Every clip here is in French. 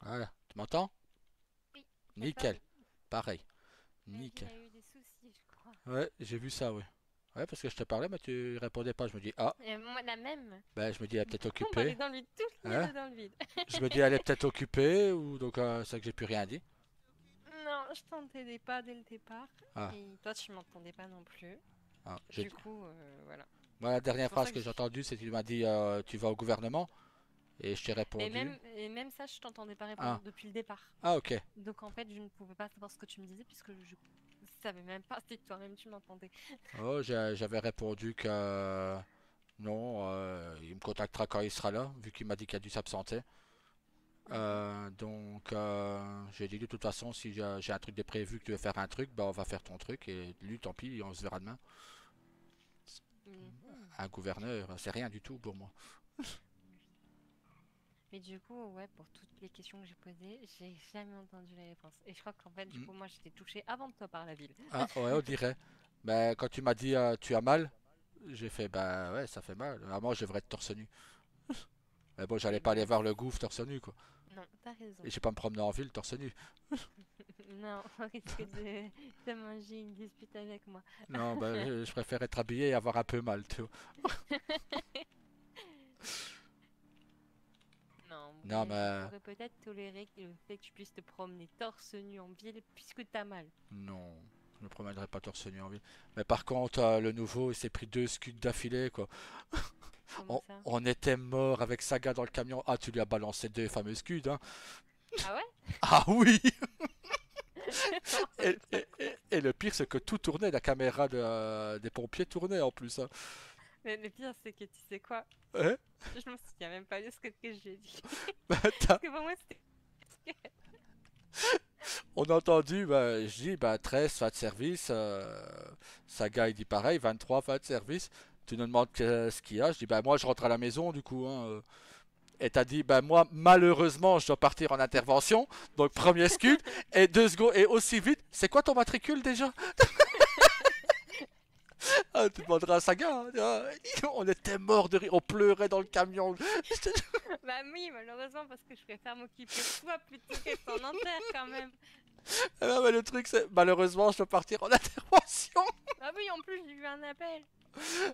Voilà, tu m'entends? Oui, et toi? Nickel. Pareil. Il Nickel. a eu des soucis, je crois. Ouais, j'ai vu ça, ouais. Ouais, parce que je te parlais, mais tu répondais pas. Je me dis, ah, Et moi, la même. ben, je me dis, elle est peut-être On parlait occupée. dans le vide, tous les Hein? deux dans le vide. Je me dis, elle est peut-être occupée, ou donc, c'est que j'ai plus rien dit. Non, je t'entendais pas dès le départ. Ah, Et toi, tu m'entendais pas non plus. ah, Du coup, voilà. moi, la dernière C'est pour phrase ça que que j'ai je... entendue, c'est que tu m'as dit, tu vas au gouvernement, et je t'ai répondu. Et même ça, je t'entendais pas répondre Ah, depuis le départ. ah, ok. Donc en fait, je ne pouvais pas savoir ce que tu me disais puisque je savais même pas si toi-même tu m'entendais. Oh, j'avais répondu que non, il me contactera quand il sera là, vu qu'il m'a dit qu'il a dû s'absenter. Mhm. Donc, j'ai dit de toute façon, si j'ai un truc de prévu que tu veux faire un truc, bah on va faire ton truc. Et lui, tant pis, on se verra demain. Mhm. Un gouverneur, c'est rien du tout pour moi. Mais du coup, ouais, pour toutes les questions que j'ai posées, j'ai jamais entendu les réponses. Et je crois qu'en fait, du Hmm. coup, moi, j'étais touchée avant toi par la ville. Ah ouais, on dirait. Mais quand tu m'as dit tu as mal, j'ai fait bah ouais, ça fait mal. À moi, je devrais être torse nu. Mais bon, j'allais Et pas aller bah, voir le gouffre torse nu quoi. non, t'as Et raison. j'ai pas me promener en ville torse nu. Non, on risque de manger une dispute avec moi. Non, bah je préfère être habillé et avoir un peu mal, tu vois. Non, Non, mais je mais pourrais peut-être tolérer le fait que tu puisses te promener torse nu en ville puisque t'as mal. non. Je me promènerai pas torse nu en ville. Mais par contre, le nouveau, il s'est pris 2 scuds d'affilée, quoi. Comment ça? On était mort avec Saga dans le camion. Ah, tu lui as balancé 2 fameux scuds, hein. Ah ouais? Ah oui. Je m'en Et, rappelle pas trop. et le pire, c'est que tout tournait. La caméra des pompiers tournait en plus, hein. Mais le pire, c'est que tu sais quoi? Hein. Je me souviens même pas de ce que j'ai dit. Bah, Parce que pour moi, c'était... on a entendu, bah, je dis, bah, 13, fin de service. Saga, il dit pareil, 23, fin de service. Tu nous demandes ce qu'il y a. Je dis, bah, moi, je rentre à la maison, du coup, hein. Et t'as dit, ben moi, malheureusement, je dois partir en intervention. Donc, premier scud. Et 2 secondes, et aussi vite. C'est quoi ton matricule déjà? Ah, tu demanderas à Saga, hein. On était morts de rire. On pleurait dans le camion. Bah oui, malheureusement, parce que je préfère m'occuper de toi plutôt qu'être en enterre quand même. Ah, mais le truc, c'est malheureusement, je dois partir en intervention. Ah oui, en plus, j'ai eu un appel.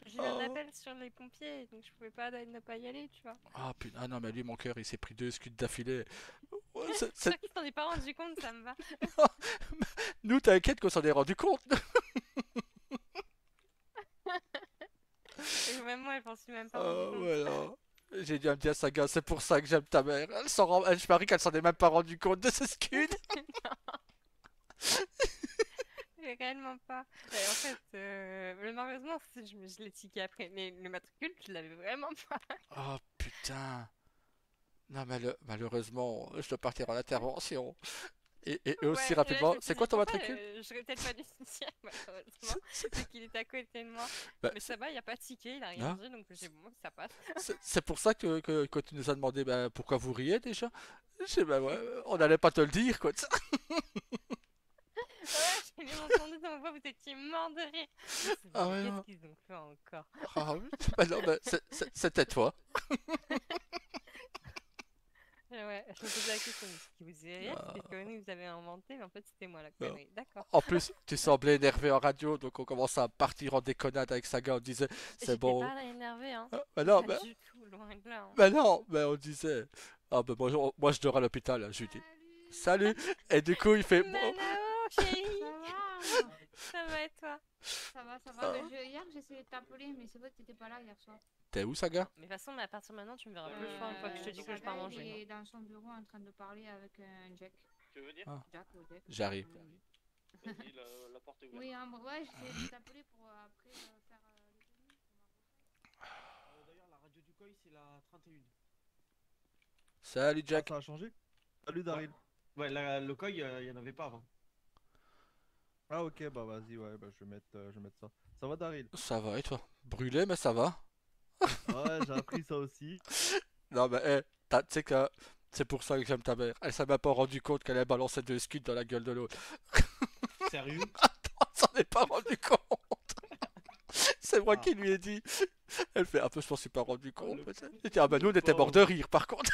J'ai eu un Oh. appel sur les pompiers, donc je pouvais pas ne pas y aller, tu vois. Ah putain, ah non, mais lui, mon cœur, il s'est pris 2 scuds d'affilée. Ouais, Je suis sûre qu'il s'en est pas rendu compte, ça me va. Nous, t'inquiète qu'on s'en est rendu compte. Et même moi, je m'en suis même pas rendu Oh, compte. voilà. J'ai dit à me dire, Saga, c'est pour ça que j'aime ta mère. Je parie qu'elle s'en est même pas rendu compte de ce scud. Mais réellement pas. Et en fait, malheureusement, je l'ai tiqué après. Mais le matricule, je l'avais vraiment pas. Oh putain. Non, mais malheureusement, je dois partir en intervention. Et aussi Ouais, et là, je rapidement, me suis c'est dit, quoi ton pourquoi matricule? j'aurais peut-être pas dû dire, malheureusement, C'est c'est- vu qu'il était à côté de moi. bah, Mais ça va, il a pas tiqué, il a rien hein. dit, donc j'ai bon, ça passe. C'est pour ça que tu nous as demandé bah, pourquoi vous riez déjà. Je sais, bah ouais, on n'allait pas te le dire quoi. Ouais, j'ai bien entendu dans ma voix, vous étiez mort de rire. Je me suis dit, Ah mais ouais, qu'est-ce non. qu'ils ont fait encore? Ah oui. Bah non, bah, c'était toi. Ouais, je me posais la question de ce qui vous faisait rire, Ah. c'était que vous avez inventé, mais en fait c'était moi la connerie. D'accord. En plus, tu semblais énervé en radio, donc on commençait à partir en déconnade avec Saga. On disait, c'est J'étais bon. pas énervée, hein. Ah, mais non, Pas du tout, loin de là, hein. mais non, mais on disait, ah ben moi je dors à l'hôpital, je lui dis, Salut. salut. Et du coup, il fait, bon, Manao, chérie, Ça va? ça va et toi? Ça va, ça va. ah, Ben, hier, j'ai essayé de t'appeler, mais c'est vrai que t'étais pas là hier soir. t'es où, Saga? Mais de toute façon, à partir de maintenant, tu me verras plus le soir une fois que je te dis que je pars Saga, manger, il hein. est dans son bureau en train de parler avec un Jack. Tu veux venir? Ah, Jack ou Jack. j'arrive. Vas-y, la porte est ouverte. Oui, ouais, j'essayais de t'appeler pour après faire le tennis pour ma grossesse. D'ailleurs, la radio du COI, c'est la 31. Salut, Ah, Jack. ça a changé? Salut Daryl. Ouais, le COI, il y en avait pas avant. Ah ok, bah vas-y, ouais, bah je vais mettre ça. Ça va Daryl? Ça va, et toi? Brûlé, mais ça va. Ouais, j'ai appris ça aussi. Non, mais, tu sais que c'est pour ça que j'aime ta mère. Elle s'est même pas rendu compte qu'elle avait balancé 2 skids dans la gueule de l'autre. Sérieux? On s'en est pas rendu compte. C'est moi Ah. qui lui ai dit. Elle fait un peu, je m'en suis pas rendu compte. le- Peut-être. J'ai dit, ah bah nous on était morts de rire par contre.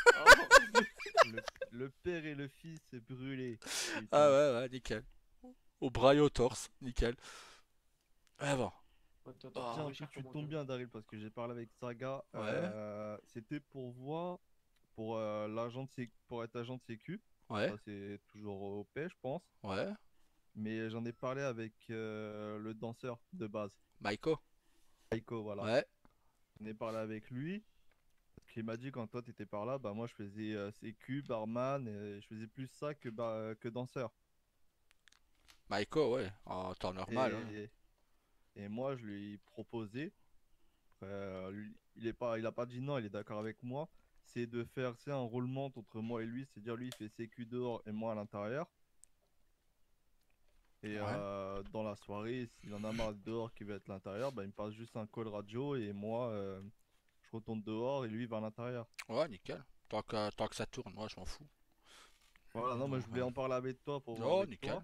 Le père et le fils est brûlé. Ah ouais, ouais, nickel. Au bras et au torse, nickel. Ah bon. Tiens, Ah, tu tombes bien Daryl parce que j'ai parlé avec Saga. Ouais. C'était pour voir pour pour être agent de sécu. Ouais, Ça c'est toujours OP, je pense. ouais. Mais j'en ai parlé avec le danseur de base, Maiko. Aiko, voilà. Ouais. J'en ai parlé avec lui. Parce qu'il m'a dit quand toi t'étais par là, bah moi je faisais sécu, barman, et je faisais plus ça que danseur. Maiko, ouais. En temps normal. Hein. Et moi je lui ai proposé, après, il a pas dit non, il est d'accord avec moi, c'est de faire c'est un roulement entre moi et lui, c'est-à-dire lui il fait sécu dehors et moi à l'intérieur. Et Ouais. dans la soirée, s'il en a marre dehors qui veut être à l'intérieur, bah il me passe juste un call radio et moi je retourne dehors et lui il va à l'intérieur. Ouais, nickel. Tant que ça tourne, moi je m'en fous. Voilà, non, mais je voulais en parler avec toi pour voir Oh, avec nickel. toi.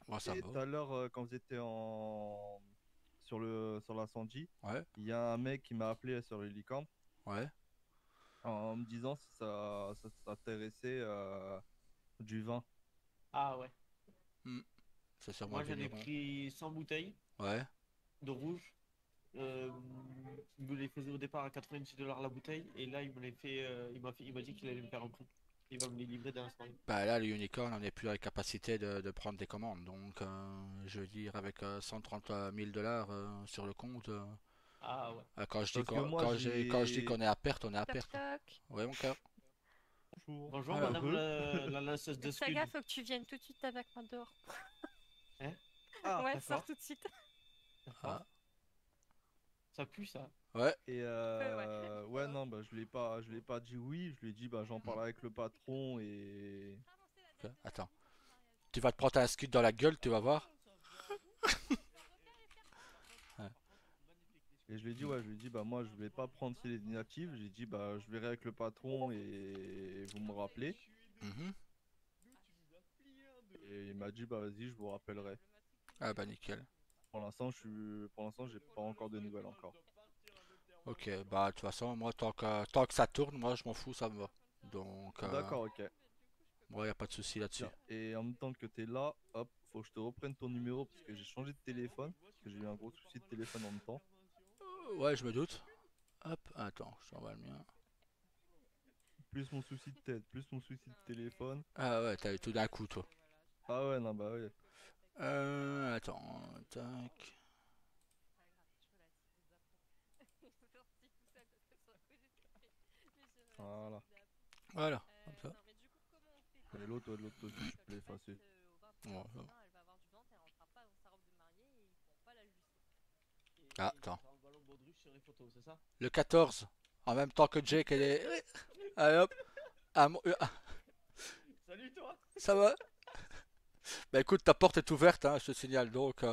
Moi ça Et va. tout à l'heure, quand vous étiez sur l'incendie, Ouais, il y a un mec qui m'a appelé sur le Licorne ouais. en me disant si ça s'intéressait du vin. Ah ouais. C'est sûrement Moi, le j'en ai vigneron. pris 100 bouteilles Ouais. de rouge. Il me les faisait au départ à 90 $ la bouteille. Et là, il m'a dit qu'il allait me faire un prix. Il va me les livrer dans l'instant. Bah là, le unicorn, on n'est plus à la capacité de prendre des commandes. Donc, je veux dire, avec 130 000 dollars sur le compte, Ah ouais. quand je dis Parce que moi, quand je dis qu'on est à perte, on est à Toc perte. Hein. toc. Ouais, mon cœur. Bonjour. Bonjour, Alors. madame la lanceuse de Saga, scud. faut que tu viennes tout de suite avec moi dehors. Ah, Ouais, d'accord. sors tout de suite. D'accord. Ah. Ça pue, ça. Ouais. Et ouais, non, bah je l'ai pas dit oui, je lui ai dit bah j'en parle avec le patron et Ok, attends. Tu vas te prendre un scud dans la gueule, tu vas voir. je lui ai dit ouais, je lui ai dit bah moi je vais pas prendre ces initiatives, j'ai dit bah je verrai avec le patron et vous me rappelez. Mhm. Et il m'a dit bah vas-y, je vous rappellerai. Ah bah nickel. Pour l'instant, j'ai pas encore de nouvelles encore. Ok, bah de toute façon, moi tant que ça tourne, moi je m'en fous, ça me va. Donc, D'accord, ok. moi y a pas de souci là-dessus. Tiens, et en même temps que t'es là, hop, faut que je te reprenne ton numéro parce que j'ai changé de téléphone, parce que j'ai eu un gros souci de téléphone en même temps. Ouais, je me doute. Hop, attends, je t'envoie le mien. Plus mon souci de tête, plus mon souci de téléphone. Ah ouais, t'as eu tout d'un coup, toi. Ah ouais, non, bah ouais. Attends, tac. Voilà. Voilà, comme ça. Et l'autre aussi, je peux l'effacer. Ouais, ça va. Ah, attends. Un ballon baudruche sur les photos, c'est ça? Le 14, en même temps que Jake, elle est. Allez hop. Salut, toi! Ça va? Bah écoute, ta porte est ouverte, hein, je te signale. Donc,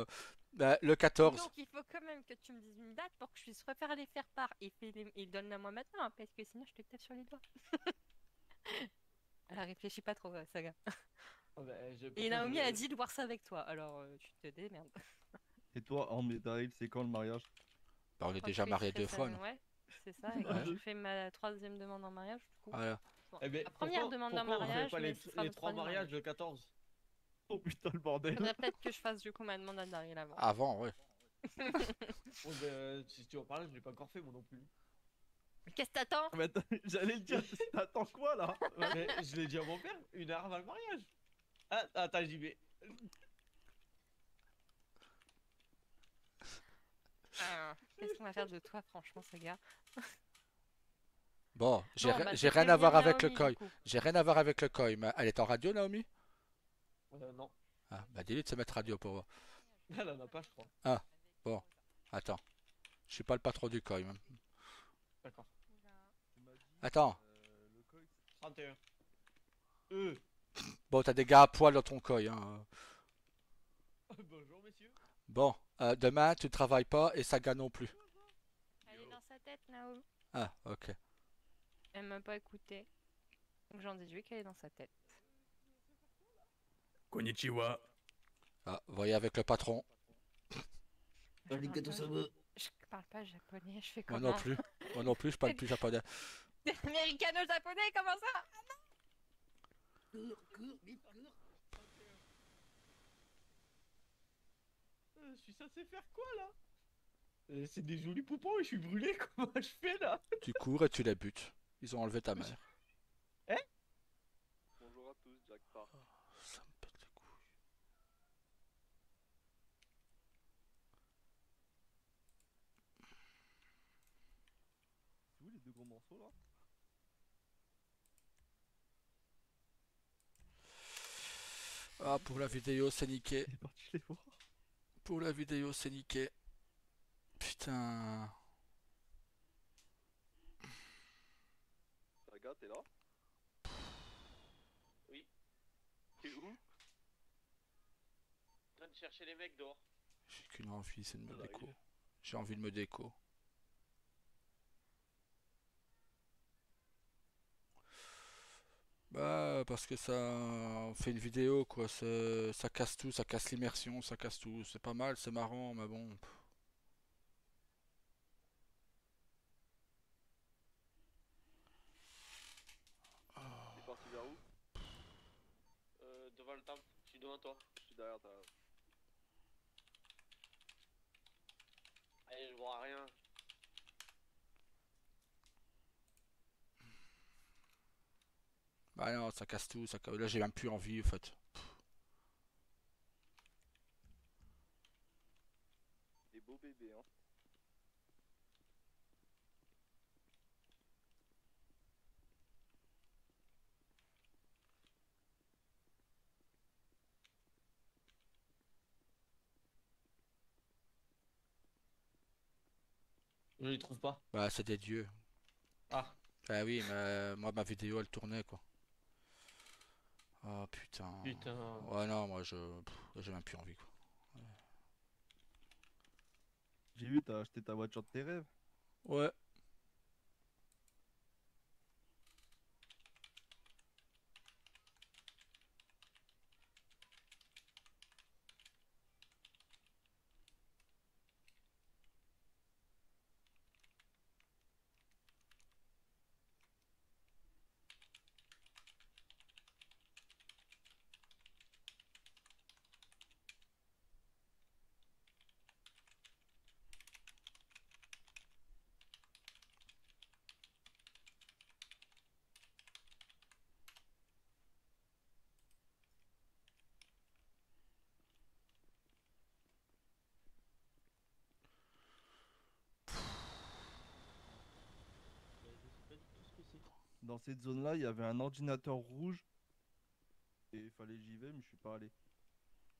bah, le 14. Donc il faut quand même que tu me dises une date pour que je puisse refaire les faire part et donne-la moi maintenant, hein, parce que sinon je te tape sur les doigts. Elle a réfléchi pas trop, Saga. Ah bah, Et Naomi a dit de voir ça avec toi, alors tu te démerdes. Et toi, en Daryl, c'est quand le mariage? Bah, on est Quand déjà je mariés ferai 2 fois, non? Ouais, c'est ça. Et quand je fais ma troisième demande en mariage, du coup. Voilà. Bon, Eh ben, la première pourquoi- demande en pourquoi on fait mariage, pas mais les, ce sera les le 3 troisième mariages de 14? Oh putain, le bordel. Faudrait peut-être que je fasse du coup ma demande à Daryl avant. Avant, ouais. Ouais, si tu en parles, je l'ai pas encore fait moi non plus. Qu'est-ce que t'attends? Mais attends, j'allais le dire, t'attends quoi là? Mais je l'ai dit à mon père, 1 heure avant le mariage. Ah, attends, j'y vais. Qu'est-ce qu'on va faire de toi, franchement, ce gars? Bon, Bon, bah, j'ai je vais rien à voir prévenir avec le Naomi, koi. du coup. J'ai rien à voir avec le koi, mais elle est en radio, Naomi? Non, Ah, bah dis-lui de se mettre radio pour voir. elle en a pas, je crois. Ah, bon, attends. Je suis pas le patron du koi, même. D'accord. Tu m'as dit, Attends. le coq, 31. Bon, t'as des gars à poil dans ton koi, hein. Bonjour, messieurs. Bon, demain, tu travailles pas et Saga non plus. Elle est dans sa tête, Naomi. Ah, ok. Elle m'a pas écouté. Donc j'en déduis qu'elle est dans sa tête. Konnichiwa. Ah, voyez avec le patron. Arigato sama. Je parle pas japonais, je fais Moi comment? non plus. Moi non plus, je parle plus japonais. Américano-japonais, comment ça? Cours, vite, cours. Je suis censé faire quoi là? C'est des jolis poupons et je suis brûlé, comment je fais là? Tu cours et tu les butes. Ils ont enlevé ta mère. bonjour à tous, Jack Park. Ça me pète les couilles. C'est où les 2 gros morceaux là? Ah, pour la vidéo, c'est niqué. Il est parti les voir. Pour la vidéo, c'est niqué. Putain. Saga, t'es là? Oui. T'es où? En train de chercher les mecs dehors. J'ai qu'une envie, c'est de me Ça déco. arrive. J'ai envie de me déco. Bah, parce que ça on fait une vidéo, quoi. Ça casse tout, ça casse l'immersion, ça casse tout. C'est pas mal, c'est marrant, mais bon. T'es parti vers où? Devant le temple, je suis devant toi. Je suis derrière ta. Allez, je vois rien. Bah non, ça casse tout. Là, j'ai même plus envie, en fait. Des beaux bébés, hein. Je les trouve pas. Bah, c'est des dieux. Ah, Ah oui, mais moi, ma vidéo, elle tournait, quoi. Oh putain. putain. Ouais, non, moi, j'ai même plus envie, quoi. J'ai vu, t'as acheté ta voiture de tes rêves. Ouais. Je sais pas du tout ce que c'est. Dans cette zone-là, il y avait un ordinateur rouge. Et il fallait que j'y vais, mais je suis pas allé.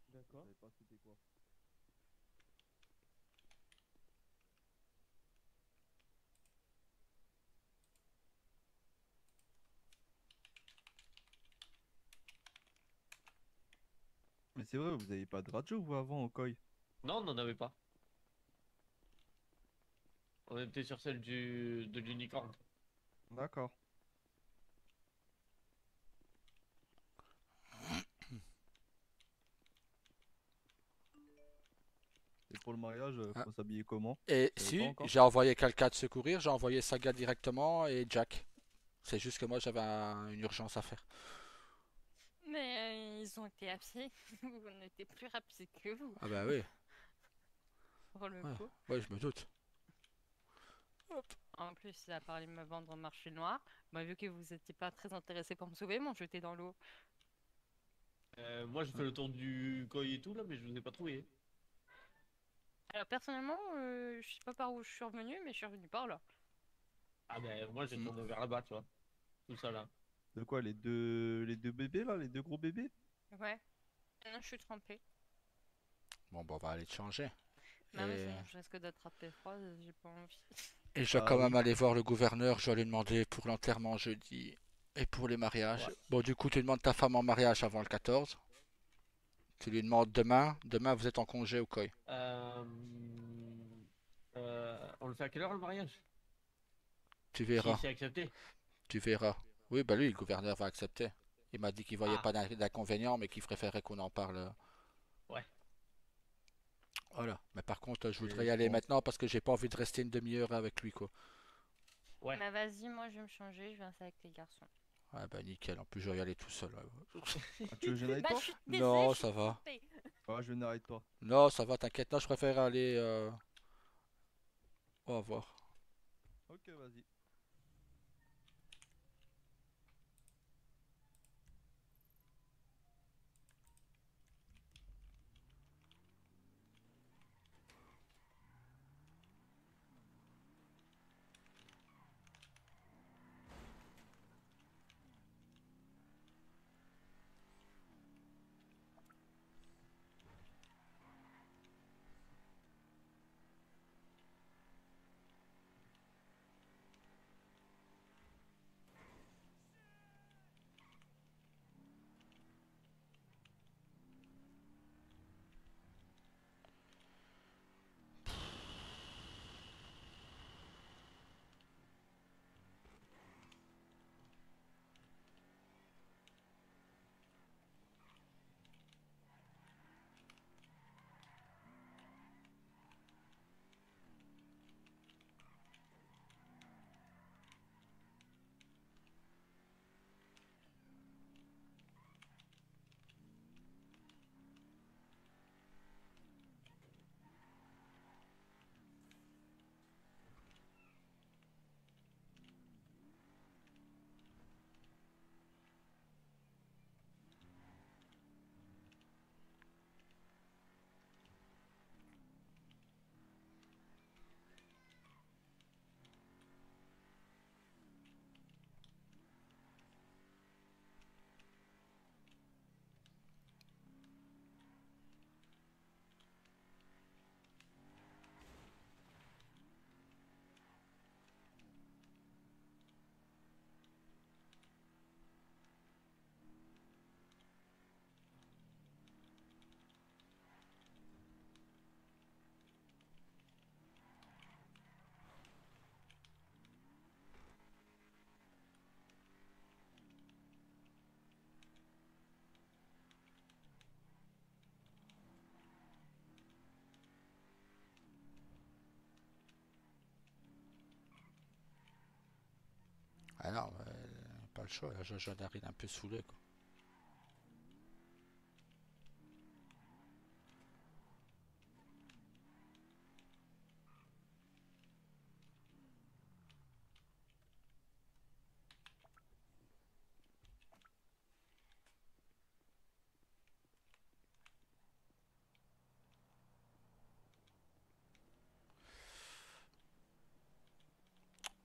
Je D'accord. savais pas c'était quoi. Mais c'est vrai, vous avez pas de radio vous avant au COI? Non, on n'en avait pas. On était sur celle de l'unicorne. D'accord. Et pour le mariage, Ah. faut s'habiller comment? Et Vous savez si, pas encore? j'ai envoyé quelqu'un de secourir, j'ai envoyé Saga directement et Jack. C'est juste que moi j'avais une urgence à faire. Mais ils ont été absents. On était plus rapides que vous, Ah bah oui, pour le ouais, coup. ouais, je me doute. En plus, il a parlé de me vendre au marché noir. Bah, vu que vous n'étiez pas très intéressé pour me sauver, ils m'ont jeté dans l'eau. Moi, j'ai fait le tour du coin et tout là, mais je vous ai pas trouvé. Alors, personnellement, je sais pas par où je suis revenue, mais je suis revenue par là. Ah ben, moi, j'ai Hmm. tourné vers là-bas, tu vois. Tout ça là. De quoi, les deux bébés là, les deux gros bébés? Ouais. Non, je suis trempée. Bon, bah, on va aller te changer. Non, mais Et, sinon, je risque d'attraper froid, j'ai pas envie. et je dois Ah quand même oui. aller voir le gouverneur, je dois lui demander pour l'enterrement jeudi et pour les mariages. Ouais. Bon, du coup, tu demandes ta femme en mariage avant le 14. Tu lui demandes demain. Demain, vous êtes en congé au COI. Euh... On le fait à quelle heure le mariage? Tu Si verras, c'est accepté. tu verras. Oui, bah lui, le gouverneur va accepter. Il m'a dit qu'il voyait Ah, pas d'inconvénient, mais qu'il préférait qu'on en parle. ouais. Voilà. Mais par contre, je Et voudrais y je aller pense. maintenant parce que j'ai pas envie de rester une demi-heure avec lui, quoi. Ouais. Bah, vas-y, moi, je vais me changer, je viens ça avec les garçons. Ah bah nickel, en plus je vais y aller tout seul. Ah, tu veux que je vienne avec Bah, je toi? suis désolée, Non, je suis ça va. trempée. Ah, je viens avec toi. Non, ça va, t'inquiète. Non, je préfère aller. On va voir. Ok, vas-y. Ah non, pas le choix. Là, je arrive un peu saoulé, quoi.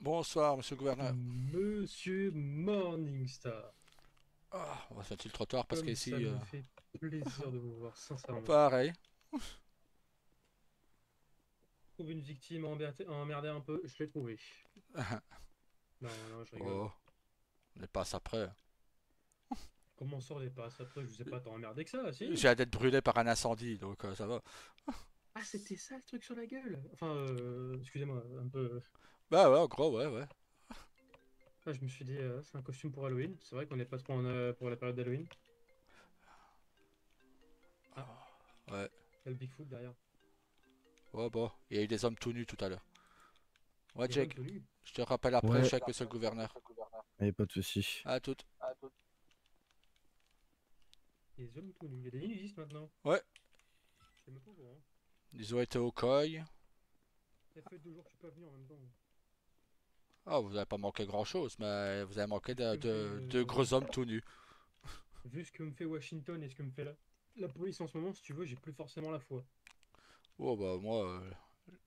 Bonsoir, monsieur le gouverneur. Monsieur Morningstar, Ah, on va faire le trottoir parce comme ça qu'ici, me fait plaisir de vous voir, sincèrement. pareil. Trouve une victime emmerdée un peu, je l'ai trouvé. Non, non, je rigole. Oh, on n'est pas à ça près. Comment on sort des passes après? Je vous ai pas tant emmerdé que ça, si? J'ai hâte d'être brûlé par un incendie, donc ça va. Ah, c'était ça le truc sur la gueule? Enfin, excusez-moi, un peu. Bah ouais, en gros, ouais, ouais. Ah, je me suis dit, c'est un costume pour Halloween. C'est vrai qu'on n'est pas trop pour la période d'Halloween. Ah, Ouais. il y a le Bigfoot derrière. Ouais, bon, il y a eu des hommes tout nus tout à l'heure. Ouais, Il y a Jake, l'homme tout nu. je te rappelle après, je Ouais. suis avec monsieur le gouverneur. Et pas de soucis. À toutes. Les hommes tout nus. Il y a des nudistes maintenant. Ouais. Je sais même pas pourquoi. Ils ont été au COI. Ça fait 2 jours que je suis pas venu en même temps. Ah, vous n'avez pas manqué grand-chose, mais vous avez manqué de, Vu ce que me de, fait, de gros hommes tout nus. vu ce que me fait Washington et ce que me fait la police en ce moment, si tu veux, j'ai plus forcément la foi. Oh, bah, moi,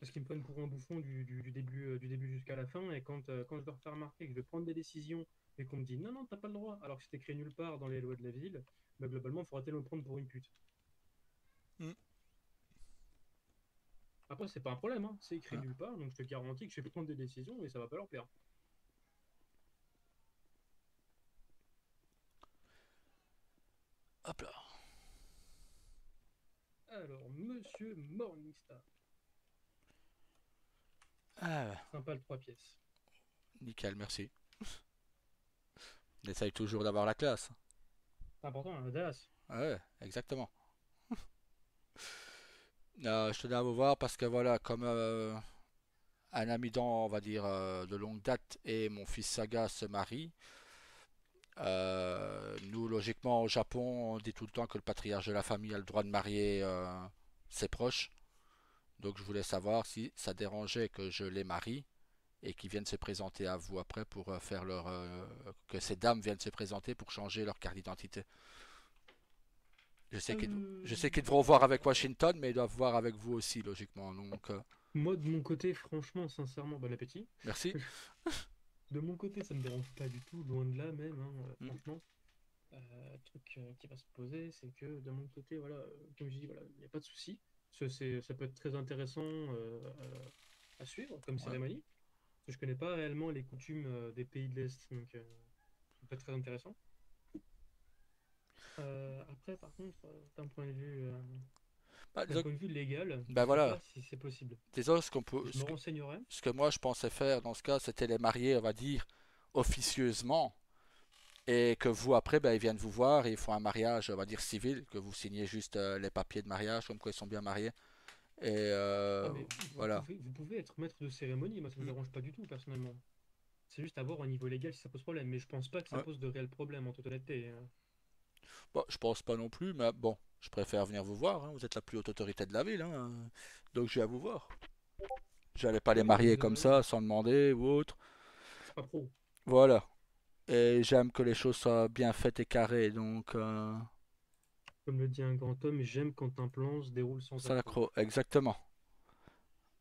Parce qu'ils me prennent pour un bouffon du début jusqu'à la fin. Et quand je leur fais remarquer que je vais prendre des décisions et qu'on me dit non, non, t'as pas le droit, alors que c'est écrit nulle part dans les lois de la ville, bah globalement, il faudra tellement me prendre pour une pute. Hmm. Après, c'est pas un problème, hein. C'est écrit Ah. nulle part, donc je te garantis que je vais prendre des décisions et ça va pas leur plaire. hop là. Alors, monsieur Morningstar. Ah, Sympa le 3 pièces. nickel, merci. On essaye toujours d'avoir la classe. C'est important, hein, Dallas. Ouais, exactement. Je tenais à vous voir parce que voilà, comme un ami on va dire, de longue date et mon fils Saga se marie, nous, logiquement, au Japon, on dit tout le temps que le patriarche de la famille a le droit de marier ses proches. Donc, je voulais savoir si ça dérangeait que je les marie et qu'ils viennent se présenter à vous après pour faire que ces dames viennent se présenter pour changer leur carte d'identité. Je sais qu'ils devront voir avec Washington, mais ils doivent voir avec vous aussi, logiquement. Donc, Moi, de mon côté, franchement, sincèrement, bon appétit. merci. De mon côté, ça me dérange pas du tout, loin de là même, hein, Mm. franchement. Le truc qui va se poser, c'est que de mon côté, voilà, comme je dis, voilà, il n'y a pas de souci. Ça peut être très intéressant à suivre comme Ouais. cérémonie. Parce que je connais pas réellement les coutumes des pays de l'Est, donc ça peut être très intéressant. Après, par contre, Bah, d'un point de vue légal, je bah sais voilà. pas si c'est possible. Disons ce qu'on peut, Je me renseignerai. ce que moi je pensais faire dans ce cas, c'était les marier, on va dire, officieusement, et que vous après, ben, ils viennent vous voir et ils font un mariage, on va dire civil, que vous signez juste les papiers de mariage, comme quoi ils sont bien mariés. Et Ah, mais voilà. vous pouvez être maître de cérémonie, moi ça me Mm. dérange pas du tout, personnellement. C'est juste à voir au niveau légal si ça pose problème, mais je pense pas que ça Ouais. pose de réels problèmes en toute honnêteté. Bon, je pense pas non plus, mais bon, je préfère venir vous voir, hein. Vous êtes la plus haute autorité de la ville, hein. Donc je viens vous voir. J'allais pas les Oui, non, marier vous comme avez raison, ça, sans demander ou autre. c'est pas pro. Voilà. Et j'aime que les choses soient bien faites et carrées, donc Comme le dit un grand homme, j'aime quand un plan se déroule sans ça accroc. l'accro. Exactement.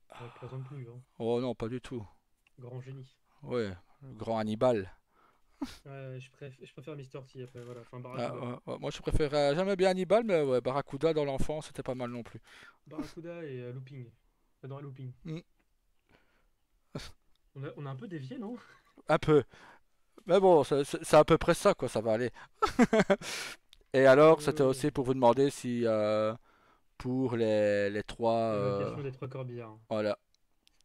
Ça ne représente plus, hein. Oh non, pas du tout. Grand génie. Ouais, le grand Hannibal. Ouais, je préfère Mr. T après, voilà, enfin Ah, Barracuda. ouais. Moi je préférais jamais bien Hannibal, mais ouais, Barracuda dans l'enfance c'était pas mal non plus. Barracuda et Looping. J'adore Looping. Mm. On a un peu dévié, non? Un peu. Mais bon, c'est à peu près ça, quoi, ça va aller. Et alors, c'était aussi pour vous demander si pour les trois. L'évocation des 3 corbillards. Voilà.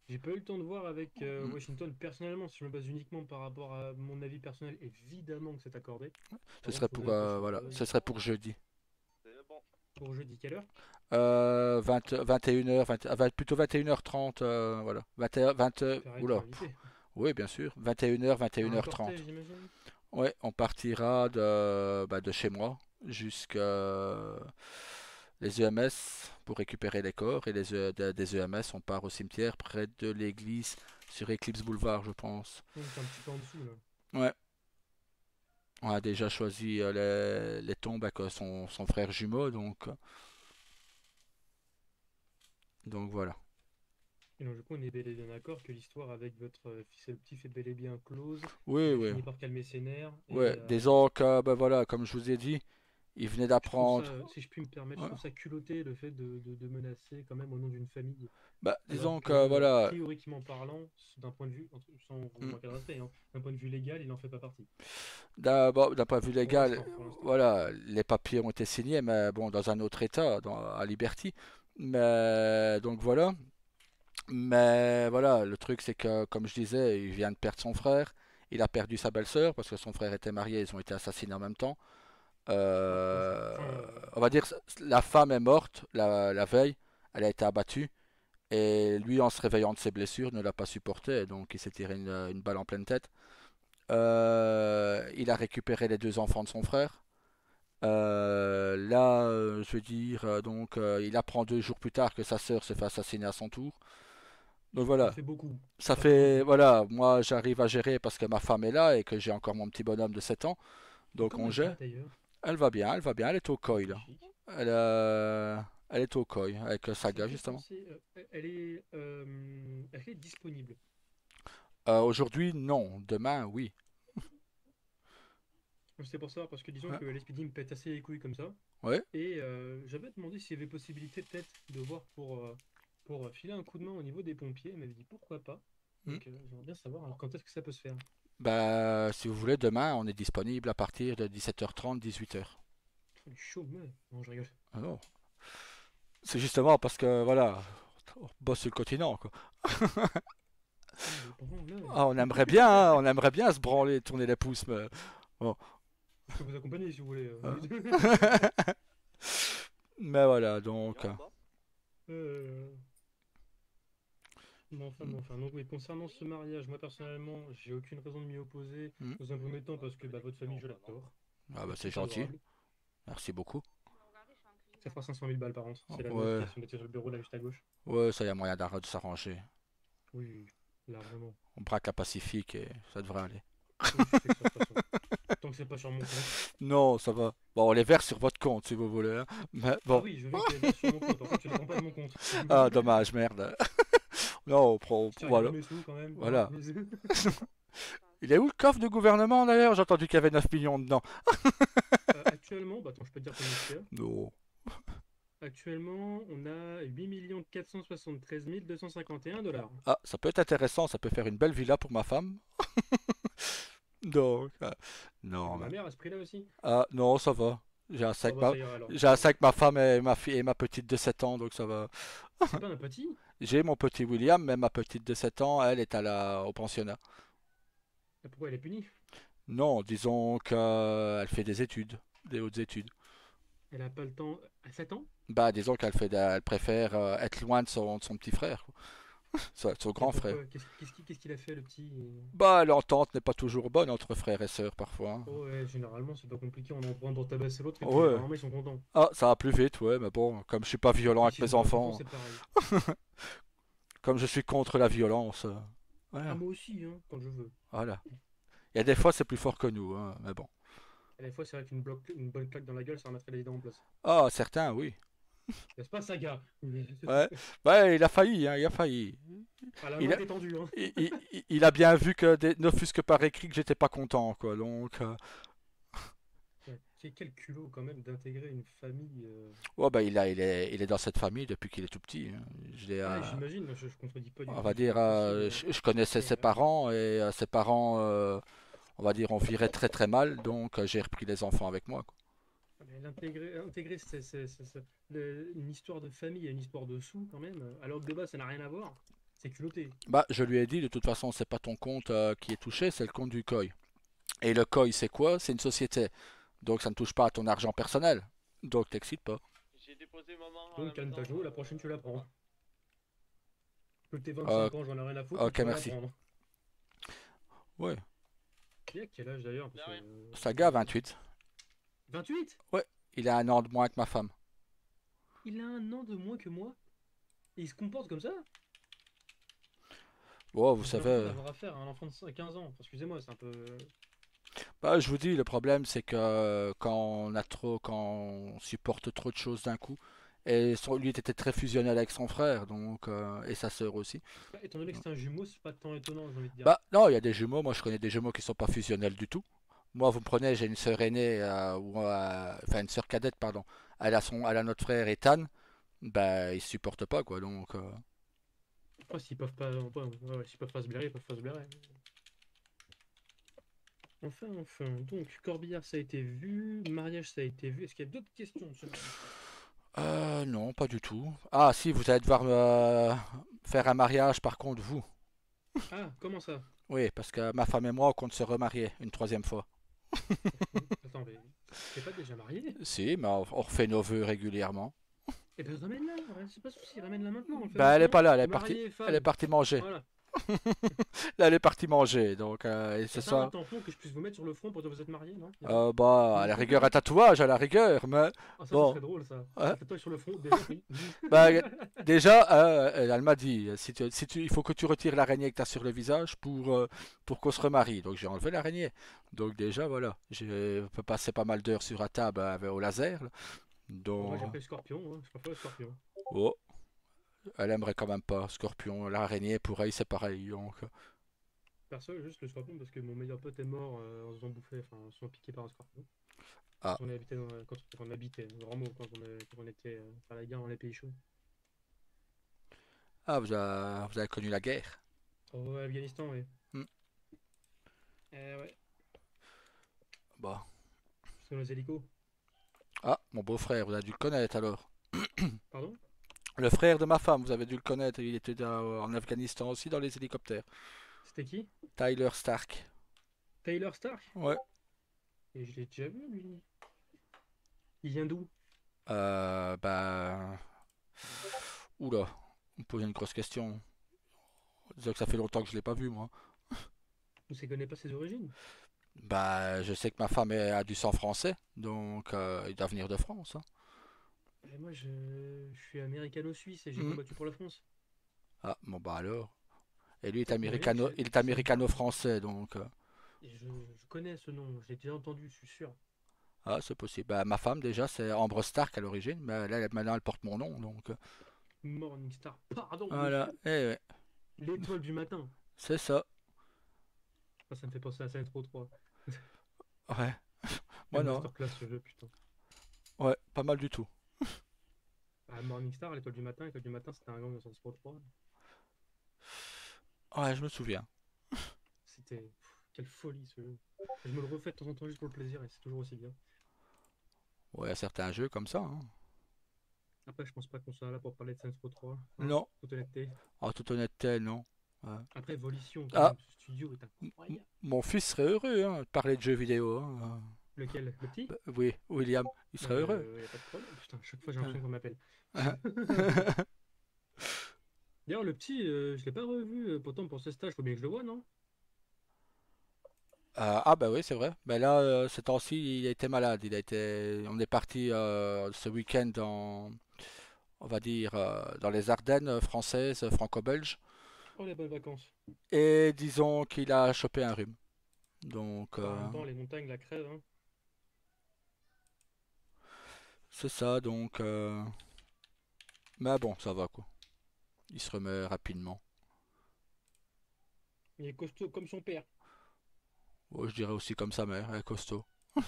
J'ai pas eu le temps de voir avec Mm. Washington. Personnellement, si je me base uniquement par rapport à mon avis personnel, évidemment que c'est accordé. Ce Par serait contre, pour, faudrait que je voilà. creuse. Ce serait pour jeudi. C'est bon. Pour jeudi, quelle heure? 21h, plutôt 21h30, voilà. 21, 20, J'espère oula. être invité. Oui, bien sûr. 21h, Un 21h30. cortège, j'imagine. Ouais, on partira de chez moi jusqu'à les EMS pour récupérer les corps. Et des EMS, on part au cimetière près de l'église sur Eclipse Boulevard, je pense. Donc, c'est un petit peu en dessous, là. Ouais, on a déjà choisi les tombes avec son frère jumeau, donc voilà. Et donc, du coup, on est bel et bien d'accord que l'histoire avec votre fils adoptif est bel et bien close. Oui, Il a oui. fini par calmer ses nerfs. Ouais, Et disons que, ben voilà, comme je vous ai dit, il venait je trouve d'apprendre. ça, si je puis me permettre, je Ouais. trouve ça culotté le fait de menacer quand même au nom d'une famille. Bah, disons Alors que, voilà, théoriquement parlant, d'un point de vue, sans vous Mm. manquer de respect, hein, d'un point de vue légal, il n'en fait pas partie. d'abord, d'un point de vue Pour légal, l'instant, pour l'instant. voilà, les papiers ont été signés, mais bon, dans un autre état, à Liberty. Mais, donc voilà. Mais voilà, le truc, c'est que, comme je disais, il vient de perdre son frère. Il a perdu sa belle-sœur parce que son frère était marié, ils ont été assassinés en même temps. On va dire, la femme est morte la veille, elle a été abattue. Et lui, en se réveillant de ses blessures, ne l'a pas supporté. Donc, il s'est tiré une balle en pleine tête. Il a récupéré les deux enfants de son frère. Là, je veux dire, il apprend 2 jours plus tard que sa sœur s'est fait assassiner à son tour. Donc Ça voilà, fait beaucoup. ça Ça fait beaucoup. fait, voilà, moi j'arrive à gérer parce que ma femme est là et que j'ai encore mon petit bonhomme de 7 ans. Et Donc comment on elle gère. va d'ailleurs? Elle va bien, elle est au COI là. Magnifique. Elle, elle est au COI avec Ça me Saga fait justement. penser, elle est disponible. Aujourd'hui, non. Demain, oui. C'est pour ça, parce que disons Ouais. que l'SPD me pète assez les couilles comme ça. Ouais. Et j'avais demandé s'il y avait possibilité peut-être de voir pour filer un coup de main au niveau des pompiers. Elle m'avait dit pourquoi pas. Donc j'aimerais bien savoir alors, quand est-ce que ça peut se faire. Bah, si vous voulez, demain, on est disponible à partir de 17h30, 18h. Oh, du chaud, mais... Non, je rigole. Ah non. C'est justement parce que, voilà, on bosse sur le continent, quoi. Oh, mais bon, là, Ah, on aimerait bien, hein, on aimerait bien se branler, tourner les pouces, mais bon. je peux vous accompagner si vous voulez. Mais voilà, donc. Euh, bon, enfin, donc oui, concernant ce mariage, moi personnellement, j'ai aucune raison de m'y opposer. Hmm. Dans un premier temps, parce que votre famille, je l'adore. Ah bah c'est C'est gentil, adorable. merci beaucoup. Regardez, je suis en cuisine. Ça fera 500 000 balles par an. C'est la Ouais. notification d'être sur le bureau là juste à gauche. Ouais, ça y a moyen de s'arranger. Oui, largement. On braque à Pacifique et ça devrait aller. Oui, je sais que ça, de toute façon. Tant que c'est pas sur mon compte. Non, ça va. Bon, on les verse sur votre compte si vous voulez, hein. Mais Ah bon. oui, je veux que les verses sur mon compte. Par contre, tu ne prends pas de mon compte. Ah, dommage, merde. Non, on prend. Tiens, Voilà. il y a mes sous quand même. Voilà. Mais- Il est où le coffre du gouvernement d'ailleurs? J'ai entendu qu'il y avait 9 millions dedans. Actuellement, bah attends, je peux te dire combien c'est. Non. Actuellement, on a 8 473 251 $. Ah, ça peut être intéressant, ça peut faire une belle villa pour ma femme. Donc, non, Ma mais... mère a ce prix-là aussi. Ah, non, ça va. J'ai un Ah sac, bah ça ira alors. j'ai un sac ma femme et ma fille et ma petite de 7 ans, donc ça va. C'est pas un petit? J'ai mon petit William, mais ma petite de 7 ans, elle est au pensionnat. Pourquoi elle est punie? Non, disons qu'elle fait des études, des hautes études. Elle a pas le temps. À 7 ans? Bah, disons elle préfère être loin de son petit frère, quoi. Son Et grand pourquoi? frère. Qu'est-ce qu'il a fait le petit? Bah, l'entente n'est pas toujours bonne entre frères et sœurs parfois, hein. Oh ouais, généralement c'est pas compliqué, on en prend pour tabasser l'autre et puis Ouais. généralement ils sont contents. Ah, ça va plus vite, ouais, mais bon, comme je suis pas violent Et avec s'ils mes sont pas contents, enfants, c'est pareil. comme je suis contre la violence, Ah, voilà. moi aussi, hein, quand je veux. Voilà. Il y a des fois c'est plus fort que nous, hein, mais bon. Et des fois, c'est vrai une bonne claque dans la gueule, ça remettrait les dents en place. Ah, certains, oui. N'est-ce pas, Saga? Ouais, ouais, il a failli, hein, il a failli. Ah, la Il main a- est tendue, hein. Il a bien vu que, ne fût-ce que par écrit, que j'étais pas content, quoi. Donc, Ouais. Quel culot quand même d'intégrer une famille. ouais, bah, il est dans cette famille depuis qu'il est tout petit, hein. Je l'ai, Ouais, j'imagine, je contredis pas du on tout. va C'est dire, pas possible. je connaissais ses parents et ses parents, on va dire, on virait très très mal, donc j'ai repris les enfants avec moi, quoi. Mais intégrer une histoire de famille et une histoire de sous quand même, alors que de base ça n'a rien à voir, c'est culotté. Bah, je lui ai dit, de toute façon, c'est pas ton compte qui est touché, c'est le compte du COI. Et le COI, c'est quoi? C'est une société. Donc ça ne touche pas à ton argent personnel. Donc t'excites pas. J'ai déposé maman. Donc calme ta joue, la prochaine tu la prends. Que t'es Euh, 25 ans, j'en ai rien à foutre, ok, tu vas la merci. prendre. Ouais. Il a quel âge d'ailleurs? Parce De rien. que- Saga, 28. 28? Il a un an de moins que ma femme. Il a un an de moins que moi? Et il se comporte comme ça? Bon, vous J'ai l'impression savez, d'avoir affaire à un enfant de 15 ans. Enfin, excusez-moi, c'est un peu. bah, je vous dis, le problème, c'est que quand on supporte trop de choses d'un coup, et lui était très fusionnel avec son frère, donc, et sa sœur aussi. Bah, étant donné que c'est un jumeau, c'est pas tant étonnant, j'ai envie de dire. Bah, non, il y a des jumeaux, moi je connais des jumeaux qui sont pas fusionnels du tout. Moi, vous me prenez, j'ai une sœur aînée, enfin une sœur cadette, pardon. Elle a notre frère Ethan, bah, ils se supportent pas, quoi, donc. Après, s'ils peuvent pas, ouais, s'ils peuvent pas se blairer, ils peuvent pas se blairer. Enfin. Donc, Corbillard, ça a été vu. Mariage, ça a été vu. Est-ce qu'il y a d'autres questions sur le mariage? Non, pas du tout. Ah, si, vous allez devoir faire un mariage, par contre, vous. Ah, comment ça? Oui, parce que ma femme et moi, on compte se remarier une troisième fois. Attends, mais t'es pas déjà marié? Si, mais on refait nos vœux régulièrement. Eh ben, ramène-la, ouais, c'est pas souci, ramène-la maintenant. On le fait Bah, elle est maintenant. pas là, elle est Marié, partie, femme. elle est partie manger. Voilà. Là, elle est partie manger, donc et c'est Certains ça. tampons que je puisse vous mettre sur le front pour dire que vous êtes mariés, non? Bah, à la rigueur, un tatouage, à la rigueur, mais Ah, ça bon. serait drôle, ça. Ouais. Un tatouage sur le front, déjà, oui. Bah, déjà, elle m'a dit, il faut que tu retires l'araignée que tu as sur le visage pour qu'on se remarie. Donc j'ai enlevé l'araignée. Donc déjà, voilà, j'ai passé pas mal d'heures sur la table au laser, là. Moi, Donc, j'ai pris le scorpion, hein. Je préfère le scorpion. oh, elle aimerait quand même pas Scorpion. L'araignée, pour elle, c'est pareil. Donc, Perso, juste le scorpion parce que mon meilleur pote est mort en se faisant bouffer, enfin, en se faisant piquer par un scorpion. ah, On habitait quand on habitait, vraiment, quand on était à la guerre dans les pays chauds. ah, vous avez connu la guerre. Oh, ouais, Afghanistan, oui. Hmm. Ouais, Bah. c'est dans les hélicos. Ah, mon beau-frère, vous avez dû le connaître alors. Pardon? Le frère de ma femme, vous avez dû le connaître. Il était en Afghanistan aussi dans les hélicoptères. C'était qui? Tyler Stark. Taylor Stark? Ouais. Et je l'ai déjà vu, lui. Il vient d'où? Bah. Oula, on me pose une grosse question. Disons que ça fait longtemps que je l'ai pas vu, moi. On ne connaît pas ses origines. Bah, je sais que ma femme a du sang français, donc il doit venir de France, hein. Et moi, je suis américano-suisse et j'ai Hmm. combattu pour la France. Ah, bon, bah alors. Et lui, Ouais, mais mec, il est ça me parle. américano-français, donc. Et je connais ce nom, je l'ai déjà entendu, je suis sûr. Ah, c'est possible. Bah, ma femme, déjà, c'est Ambre Stark à l'origine, mais là, maintenant, elle porte mon nom, donc. Morningstar, pardon, Voilà, monsieur. eh ouais, L'étoile du matin. c'est ça. Ah, ça me fait penser à Saints Row 3. Ouais, moi Quelle non. masterclass ce jeu, putain. Ouais, pas mal du tout. Ah, Morningstar, l'étoile du matin, c'était un gang de Saints Row 3. Ouais, je me souviens. C'était. Quelle folie ce jeu. Je me le refais de temps en temps juste pour le plaisir et c'est toujours aussi bien. Ouais, il y a certains jeux comme ça, hein. Après, je pense pas qu'on soit là pour parler de Saints Row 3. Hein, Non, toute honnêteté. en toute honnêteté, non. Ouais. Après, Volition, quand Ah, même, ce studio est incroyable. mon fils serait heureux, hein, de parler de jeux vidéo, hein. Lequel? Le petit? Bah, oui, William, il Non, serait mais heureux. y a pas de problème. Putain, chaque fois j'ai l'impression qu'on m'appelle. D'ailleurs, le petit, je l'ai pas revu. Pourtant, pour ce stage, faut bien que je le vois, non? Ah bah oui, c'est vrai. Mais là, ce temps-ci, il a été malade. On est parti ce week-end on va dire, dans les Ardennes françaises, franco-belges. Oh, les bonnes vacances. Et disons qu'il a chopé un rhume. Donc, Bah, en même temps, les montagnes, la crève, hein. c'est ça. Donc, mais bon, ça va quoi. Il se remet rapidement. Il est costaud comme son père. Ouais, je dirais aussi comme sa mère, elle est costaud. Je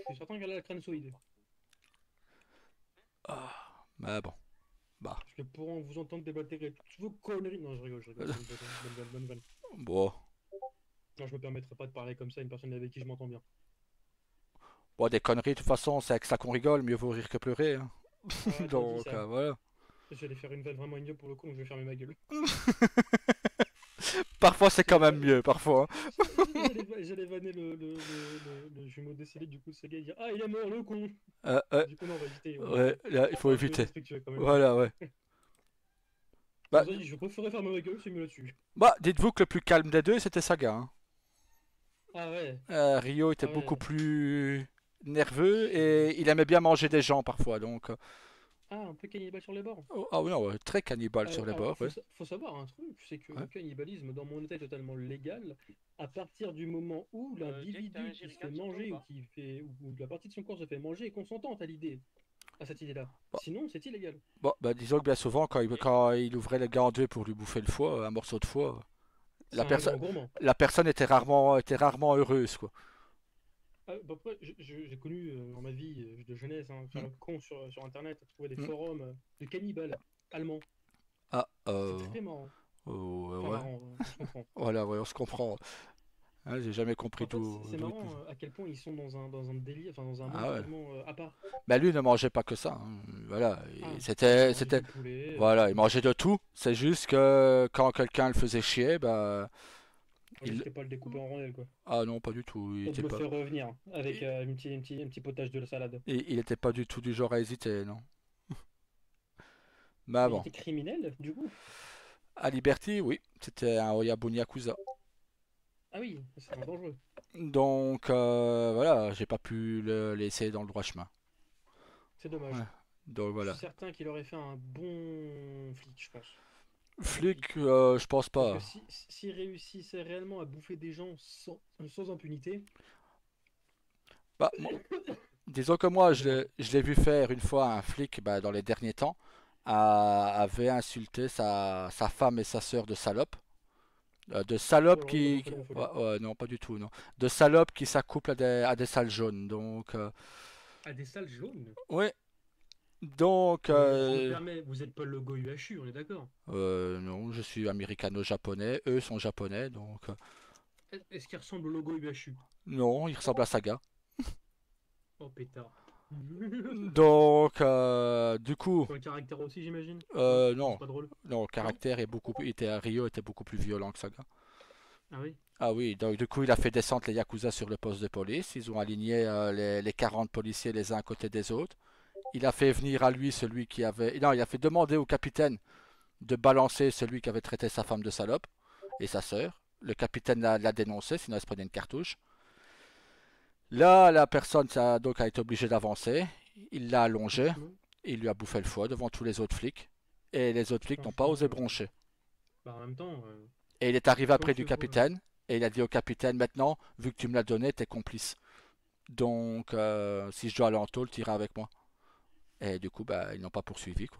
suis certain qu'elle a la crâne-soïde. Ah, mais bon, bah, Parce que pour vous entendre déblatérer toutes vos conneries. Non, je rigole, je rigole. Bonne vanne. bon. Non, je me permettrai pas de parler comme ça à une personne avec qui je m'entends bien. Bon, des conneries, de toute façon, c'est avec ça qu'on rigole, mieux vaut rire que pleurer, hein. Ah, t'as dit Donc, ça. voilà. J'allais faire une vanne vraiment ignoble pour le coup, donc je vais fermer ma gueule. Parfois, c'est quand même mieux, parfois, hein. J'allais vanner le jumeau décédé du coup de ce gars et dire ah il est mort le con. Du coup non on va éviter. Ouais, là, il faut Un peu éviter. respectueux quand même. Voilà, ouais. Bah, Vas-y, je préférais fermer ma gueule, c'est mieux là-dessus. bah, dites-vous que le plus calme des deux, c'était Saga, hein. Ah ouais. Rio était Ah beaucoup ouais. plus nerveux et il aimait bien manger des gens parfois, donc. Ah un peu cannibale sur les bords. Ah oui, non, ouais, très cannibale sur les Alors, bords, ouais. faut savoir un truc, c'est que Ouais. le cannibalisme dans mon état est totalement légal à partir du moment où l'individu qui se fait manger ou qui fait ou la partie de son corps se fait manger est consentante à cette idée-là. Bon, Sinon c'est illégal. bon, bah, disons que bien souvent, quand il ouvrait le gars en deux pour lui bouffer le foie, un morceau de foie, C'est un grand gourmand. la personne était rarement heureuse, quoi. Ah, bah après, j'ai connu dans ma vie de jeunesse, hein, faire Mm. le con sur internet, trouver des Mm. forums de cannibales allemands. Ah, C'est très marrant. Enfin, ouais. marrant, je comprends. Voilà, ouais, on se comprend. Hein, j'ai jamais compris En fait, c'est d'où. marrant à quel point ils sont dans un délire, enfin dans un monde Ah ouais. totalement à part. Bah lui ne mangeait pas que ça, hein. Voilà, Ah, ils c'était, mangent c'était, du poulet. voilà, il mangeait de tout. C'est juste que quand quelqu'un le faisait chier, bah, Moi, je serais pas le découper en rondelles, quoi. ah non, pas du tout. Pour de le faire revenir avec un petit potage de la salade. Il était pas du tout du genre à hésiter, non. Bah Il bon. était criminel, du coup. À Liberty, oui, c'était un Oyabun Yakuza. Ah oui, c'est vraiment dangereux. Donc voilà, j'ai pas pu le laisser dans le droit chemin. C'est Ouais. dommage. Donc Je suis voilà. certain qu'il aurait fait un bon flic, je pense. Un bon Flic, flic. je pense Parce que pas. s'il réussissait réellement à bouffer des gens sans impunité, Bah, disons que moi, je l'ai vu faire une fois un flic bah, dans les derniers temps, avait insulté sa femme et sa sœur de salope. De oh salope là, il a qui. pas fait la folie. Ouais, ouais, non, pas du tout, non. De salope qui s'accouple à des salles jaunes. Donc, Ah, des salles jaunes? ouais. Donc, Je me permets, vous êtes pas le logo UHU, on est d'accord? non, je suis américano-japonais. Eux sont japonais, donc. Est-ce qu'il ressemble au logo UHU? Non, ils ressemblent à Saga. Oh pétard. Donc, du coup, Sur le caractère aussi, j'imagine? Non? Non, non. c'est pas drôle. Non, le caractère est beaucoup plus. Rio était beaucoup plus violent que Saga. Ah oui? Ah oui, donc du coup, il a fait descendre les Yakuza sur le poste de police. Ils ont aligné les 40 policiers les uns à côté des autres. Il a fait venir à lui celui qui avait. Non, il a fait demander au capitaine de balancer celui qui avait traité sa femme de salope et sa sœur. Le capitaine l'a dénoncé, sinon il se prenait une cartouche. Là, la personne donc a été obligée d'avancer. Il l'a allongé. Franchement, Il lui a bouffé le foie devant tous les autres flics. Et les autres flics n'ont pas franchement, osé broncher. bah en même temps, Et il est arrivé quand après tu du vois. capitaine. Et il a dit au capitaine, maintenant, vu que tu me l'as donné, t'es complice. Donc, si je dois aller en tôle, tu iras avec moi. Et du coup, bah, ils n'ont pas poursuivi, quoi.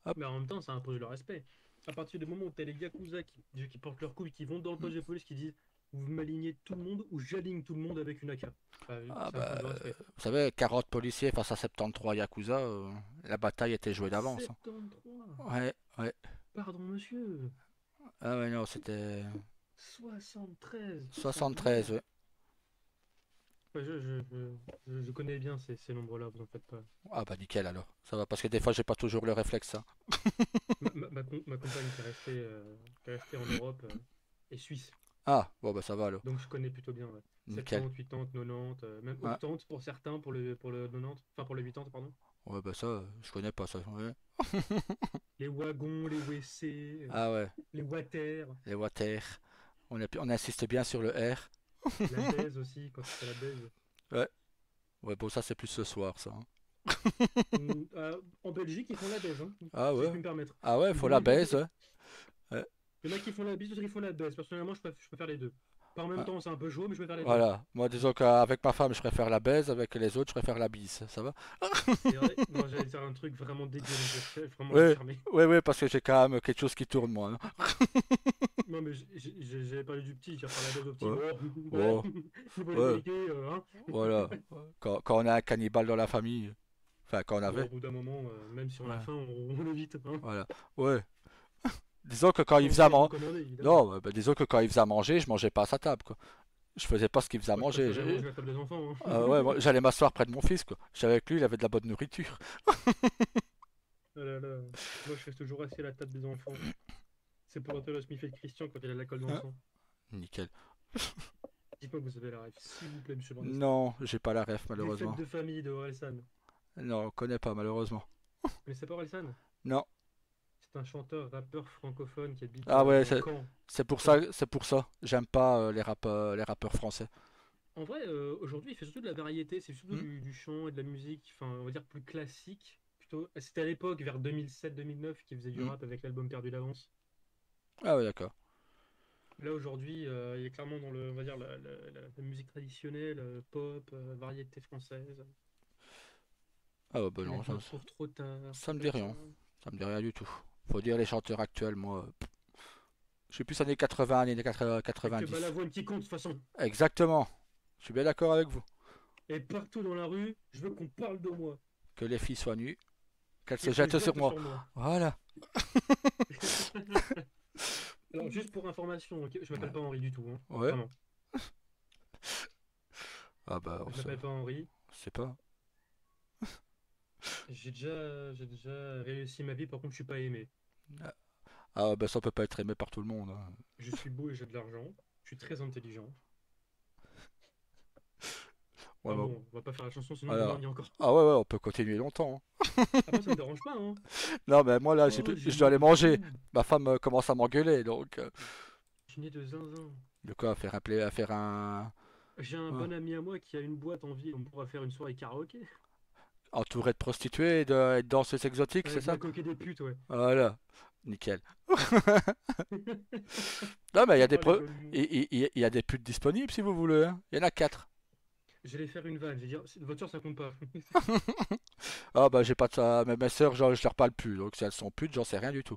Hop. Mais en même temps, ça impose le respect. À partir du moment où t'as les Yakuza qui portent leur couille, qui vont dans le poste de police, qui disent vous m'alignez tout le monde ou j'aligne tout le monde avec une AK. Bah, Ah ça impose bah, le respect. vous savez, 40 policiers face à 73 Yakuza, la bataille était jouée d'avance, hein. 73. Ouais, ouais. Pardon, monsieur. Ah ouais, non, c'était 73. Ça 73, merde. ouais. Ouais, je connais bien ces nombres-là, vous en faites pas. Ah bah nickel alors. Ça va, parce que des fois, j'ai pas toujours le réflexe, ça. Ma compagne qui est restée en Europe est suisse. Ah, bon bah ça va alors. Donc je connais plutôt bien. Ouais. Nickel. 70, 80, 90, même Ouais, 80 pour certains, pour le 90, enfin pour le 80, pardon. ouais bah ça, je connais pas ça. Ouais. Les wagons, les WC, Ah ouais, les water, les water. On insiste bien sur le R. la baise aussi, quand c'est la baise. Ouais. Ouais, bon, ça c'est plus ce soir, ça, hein. En Belgique, ils font la baise, hein, Ah si je ouais. puis me permettre. Ah ouais, faut la baise, ouais. Ouais. Il y en a qui font la bise, d'autres qui font la baise. Personnellement, je peux faire les deux. Pas en même Ah, temps, c'est un peu chaud, mais je peux faire les deux. voilà. Moi, disons qu'avec ma femme, je préfère la baise, avec les autres, je préfère la bise. Ça va? C'est vrai, non, j'allais dire un truc vraiment dégueulasse, vraiment Ouais, fermé. ouais, ouais, parce que j'ai quand même quelque chose qui tourne, moi, hein. Non, mais j'avais parlé du petit, j'ai parlé la baise au petit. Ouais. Oh, Oh, niveau ouais, l'égalité, hein. voilà. Quand on a un cannibale dans la famille, enfin, quand on Bon, avait, au bout d'un moment, même si on a ouais, faim, on évite, hein. voilà. Ouais. Disons que quand il Sans faisait à vouloir manger, recommander, évidemment. non, bah, disons que quand il faisait à manger, je mangeais pas à sa table, quoi. Je faisais pas ce qu'il faisait à Moi, je manger. préférais manger à la table des enfants, hein. Ouais, moi, j'allais m'asseoir près de mon fils, quoi. J'étais avec lui, il avait de la bonne nourriture. Oh là là. Moi, je reste toujours assis à la table des enfants. C'est pour Walter Smith et Christian quand il a la colle dans le Hein. sang. Nickel. Dites-moi que vous avez la ref, s'il vous plaît, monsieur Van Esten. Non, j'ai pas la ref, Des fêtes malheureusement. de famille de Orelsan. Non, on connaît pas, malheureusement. Vous connaissez pas Orelsan? Non. C'est un chanteur, rappeur francophone qui habite Ah ouais, dans Caen. c'est pour ça, Caen. c'est pour ça. J'aime pas les rappeurs français. En vrai, aujourd'hui, il fait surtout de la variété, c'est surtout Hmm. du chant et de la musique, enfin, on va dire plus classique. Plutôt. C'était à l'époque, vers 2007-2009, qu'il faisait du Hmm. rap avec l'album Perdu d'avance. Ah ouais, d'accord. Là, aujourd'hui, il est clairement dans on va dire, la musique traditionnelle, pop, variété française. Ah ouais, bah Il non, aime pas pour trop tard, ça me trucs dit comme rien. ça. Ça me dit rien du tout. Faut dire les chanteurs actuels, moi. Je suis plus années 80, années Fait que 90. Balavoine qui compte de toute façon. Exactement. Je suis bien d'accord avec vous. Et partout dans la rue, je veux qu'on parle de moi. Que les filles soient nues, qu'elles se Qu'elles se jettent sur jettent moi. sur moi. Voilà. Alors, juste pour information, ok, je m'appelle Ouais. pas Henri du tout, hein. Ouais. Vraiment. Ah bah, on Je m'appelle pas Henri. sait pas. J'ai déjà réussi ma vie, par contre, je suis pas aimé. Ah bah ça peut pas être aimé par tout le monde, hein. Je suis beau et j'ai de l'argent. Je suis très intelligent. Ouais, Ah bah, bon, on va pas faire la chanson sinon voilà. demain il y a encore. Ah ouais, ouais, on peut continuer longtemps, hein. Après ça me dérange pas, hein. Non, mais moi là, Oh, j'ai je le dois nez aller de manger. fou. Ma femme commence à m'engueuler, donc J'ai le nez de zinzin. de quoi faire faire un J'ai un ouais, bon ami à moi qui a une boîte en ville, on pourra faire une soirée karaoké. entouré de prostituées et de danseuses exotiques, c'est Avec ça? la coquée des putes, ouais. Voilà, nickel. Non, mais il y a des Oh les golemons. il y a des putes disponibles si vous voulez, hein. Il y en a 4. J'allais faire une vanne, j'ai dire, voiture ça compte pas. Ah bah j'ai pas de ça, mais mes sœurs, je leur parle plus, donc si elles sont putes, j'en sais rien du tout.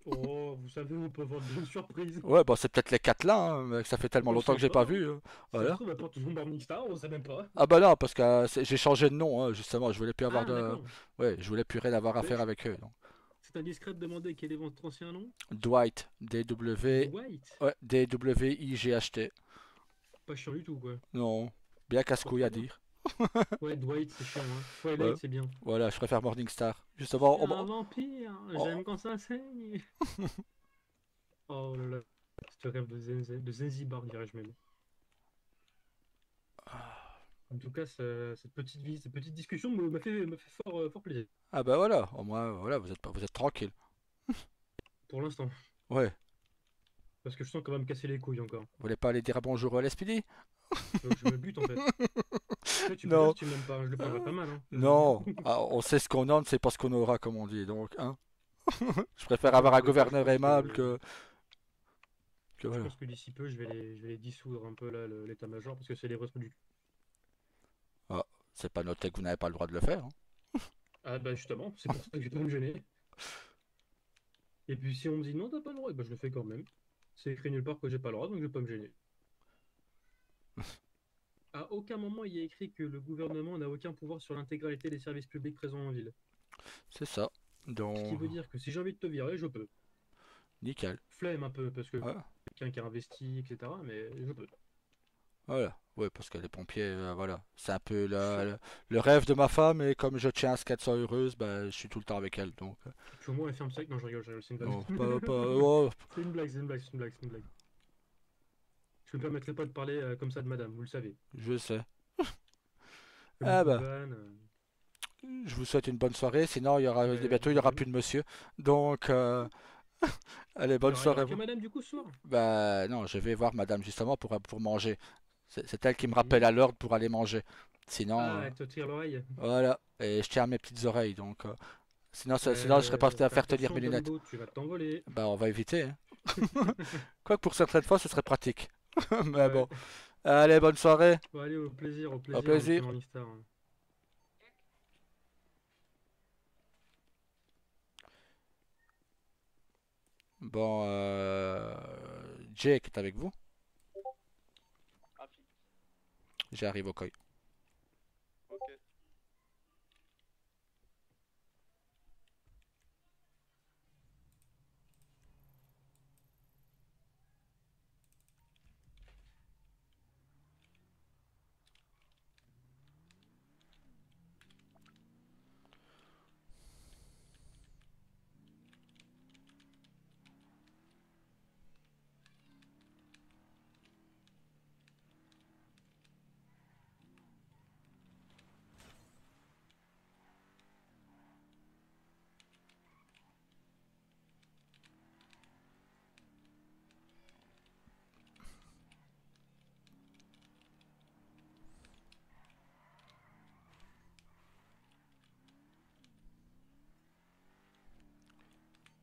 Oh, vous savez, on peut avoir de bonnes surprises. Ouais, bah c'est peut-être les 4 là, hein, mais ça fait tellement On le longtemps sait que j'ai pas, pas hein. vu. Si ça se Voilà. trouve, elle porte toujours Morning Star, on sait même pas. Ah bah non, parce que j'ai changé de nom, hein, justement, je voulais plus avoir Ah, de. d'accord. Ouais, je voulais plus rien avoir à Mais faire avec eux. Donc. c'est indiscret de demander quel est votre ancien nom? Dwight, D-W, Dwight. ouais, D-W-I-G-H-T. Pas chiant du tout, quoi. Non, bien casse-couille à Pourquoi? dire. Ouais, Dwight, c'est chiant, hein. Ouais, Twilight, c'est bien. voilà, je préfère Morningstar. Je Justement, suis un vampire, on- j'aime quand ça saigne. Oh là là, ce rêve de Zanzibar, dirais-je même. En tout cas, cette petite discussion m'a fait fort plaisir. Ah bah voilà, au moins, voilà, vous êtes tranquille. Pour l'instant. Ouais, Parce que je sens qu'on va me casser les couilles encore. vous voulez pas aller dire bonjour au LSPD? Donc je me bute en fait. Après, tu peux dire Non, que tu m'aimes pas, je le prendrais pas mal. Hein. non, ah, on sait ce qu'on a, on ne sait pas ce qu'on aura, comme on dit, donc, hein. Je préfère Après, avoir dans un tous les cas, je gouverneur pense aimable que, que je voilà. pense que d'ici peu, je vais les dissoudre un peu là, l'état-major, parce que c'est les restes du. Ah, c'est pas noté que vous n'avez pas le droit de le faire, hein. Ah bah justement, c'est pour ça que je vais pas me gêner. Et puis si on me dit non, t'as pas le droit, et bah je le fais quand même. C'est écrit nulle part que j'ai pas le droit, donc je vais pas me gêner. À aucun moment il y a écrit que le gouvernement n'a aucun pouvoir sur l'intégralité des services publics présents en ville. C'est ça. Ce qui Donc, veut dire que si j'ai envie de te virer, je peux. nickel. Flemme un peu, parce que Voilà. quelqu'un qui a investi, etc. Mais je peux. Voilà. Ouais, parce que les pompiers, voilà. C'est un peu le rêve de ma femme et comme je tiens à ce qu'elle soit heureuse, bah, je suis tout le temps avec elle. Donc, Puis au moins elle ferme ça. Non, je rigole, c'est une blague. non, oh, C'est une blague, c'est une blague, c'est une blague, c'est une blague. Je me permettrai pas de parler comme ça de madame, vous le savez. je sais. Comme Ah une bah, vanne, je vous souhaite une bonne soirée. Sinon, ouais, bientôt, il n'y de aura même. plus de monsieur. Donc, allez, Il bonne y aura soirée à que vous. madame du coup ce soir. Bah, non, je vais voir madame justement pour manger. C'est elle qui me rappelle Mhm. à l'ordre pour aller manger. Sinon, Ah, elle te tire l'oreille. voilà. Et je tiens à mes petites oreilles. Donc, sinon, je serais pas à Fais faire tenir attention mes lunettes. Dumbo, tu vas t'envoler. Bah, on va éviter, hein. Quoique pour certaines fois, ce serait pratique. Mais Ouais. bon. Allez, bonne soirée. Bon, allez, au Au plaisir, plaisir. Morning Star. Hein. Bon, Jake est avec vous. Ah, J'arrive au coin. ok.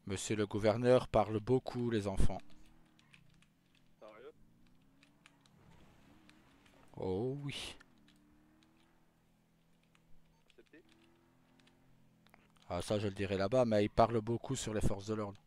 Monsieur le gouverneur parle beaucoup, les enfants. Sérieux? Oh oui. Accepté? Ah, ça, je le dirai là-bas, mais il parle beaucoup sur les forces de l'ordre.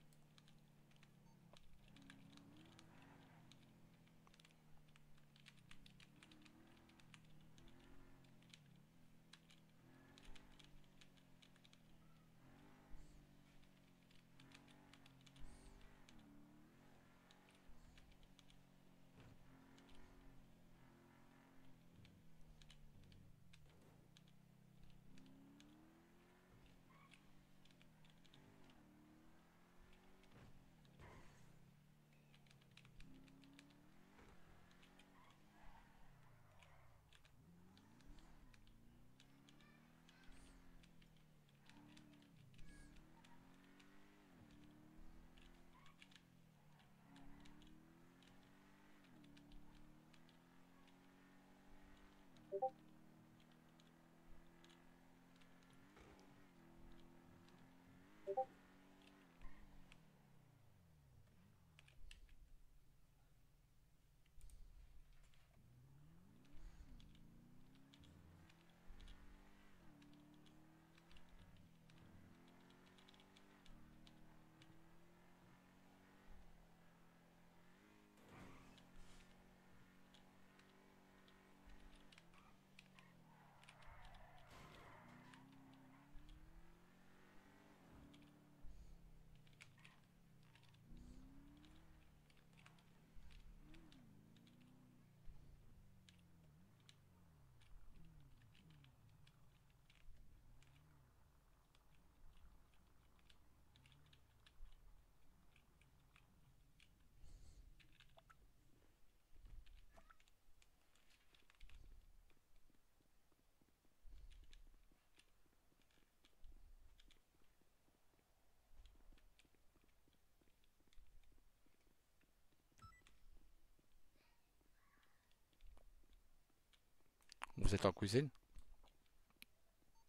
Vous êtes en cuisine?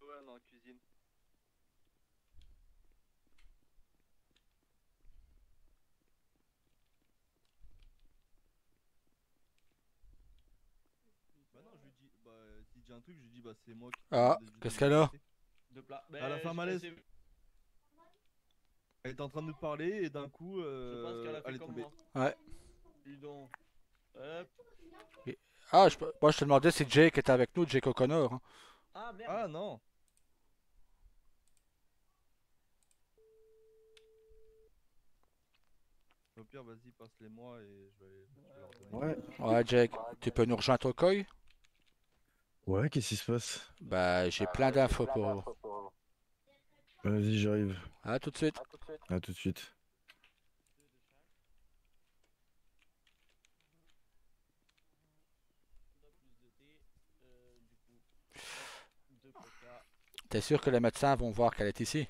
Ouais, on est en cuisine. Bah non, je lui dis, bah s'il dit un truc, je lui dis bah c'est moi qui t'ai Ah, demandé juste de qu'est-ce me qu'elle a? laisser. Deux plats. Elle a fait un malaise. Elle était en train de nous parler et d'un coup, Je pense qu'elle a fait elle est comme tombée. moi. Ouais. Dis donc. Hop. Ah, moi je te demandais si Jake était avec nous, Jake O'Connor, hein. Ah merde. Ah non. Au pire, vas-y, passe-les-moi et je vais leur donner. Ouais, Ouais, Jake, tu peux nous rejoindre au COI? ouais, qu'est-ce qui se passe? Bah, j'ai plein d'infos pour vous. Vas-y, j'arrive. À tout de suite. À tout de suite. Soda plus de thé. Du coup, deux coca. T'es sûr que les médecins vont voir qu'elle est ici?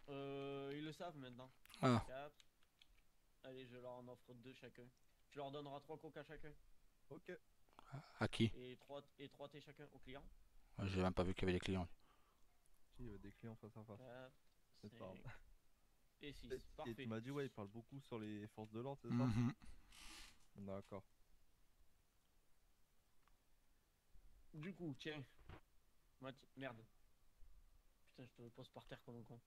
Ils le savent maintenant. Ah, 4. Allez, je leur en offre deux chacun. Tu leur donneras 3 coca chacun. Ok. à qui? Et 3 thés chacun au client. J'ai même pas vu qu'il y avait des clients. Si, il y avait des clients face à face. 4, C'est pas 5 grave. et 6. Et Parfait. tu m'as dit, ouais, il parle beaucoup sur les forces de l'ordre, c'est ça? Mhm. D'accord. Du coup, tiens. Merde. Putain, je te le pose par terre comme un con.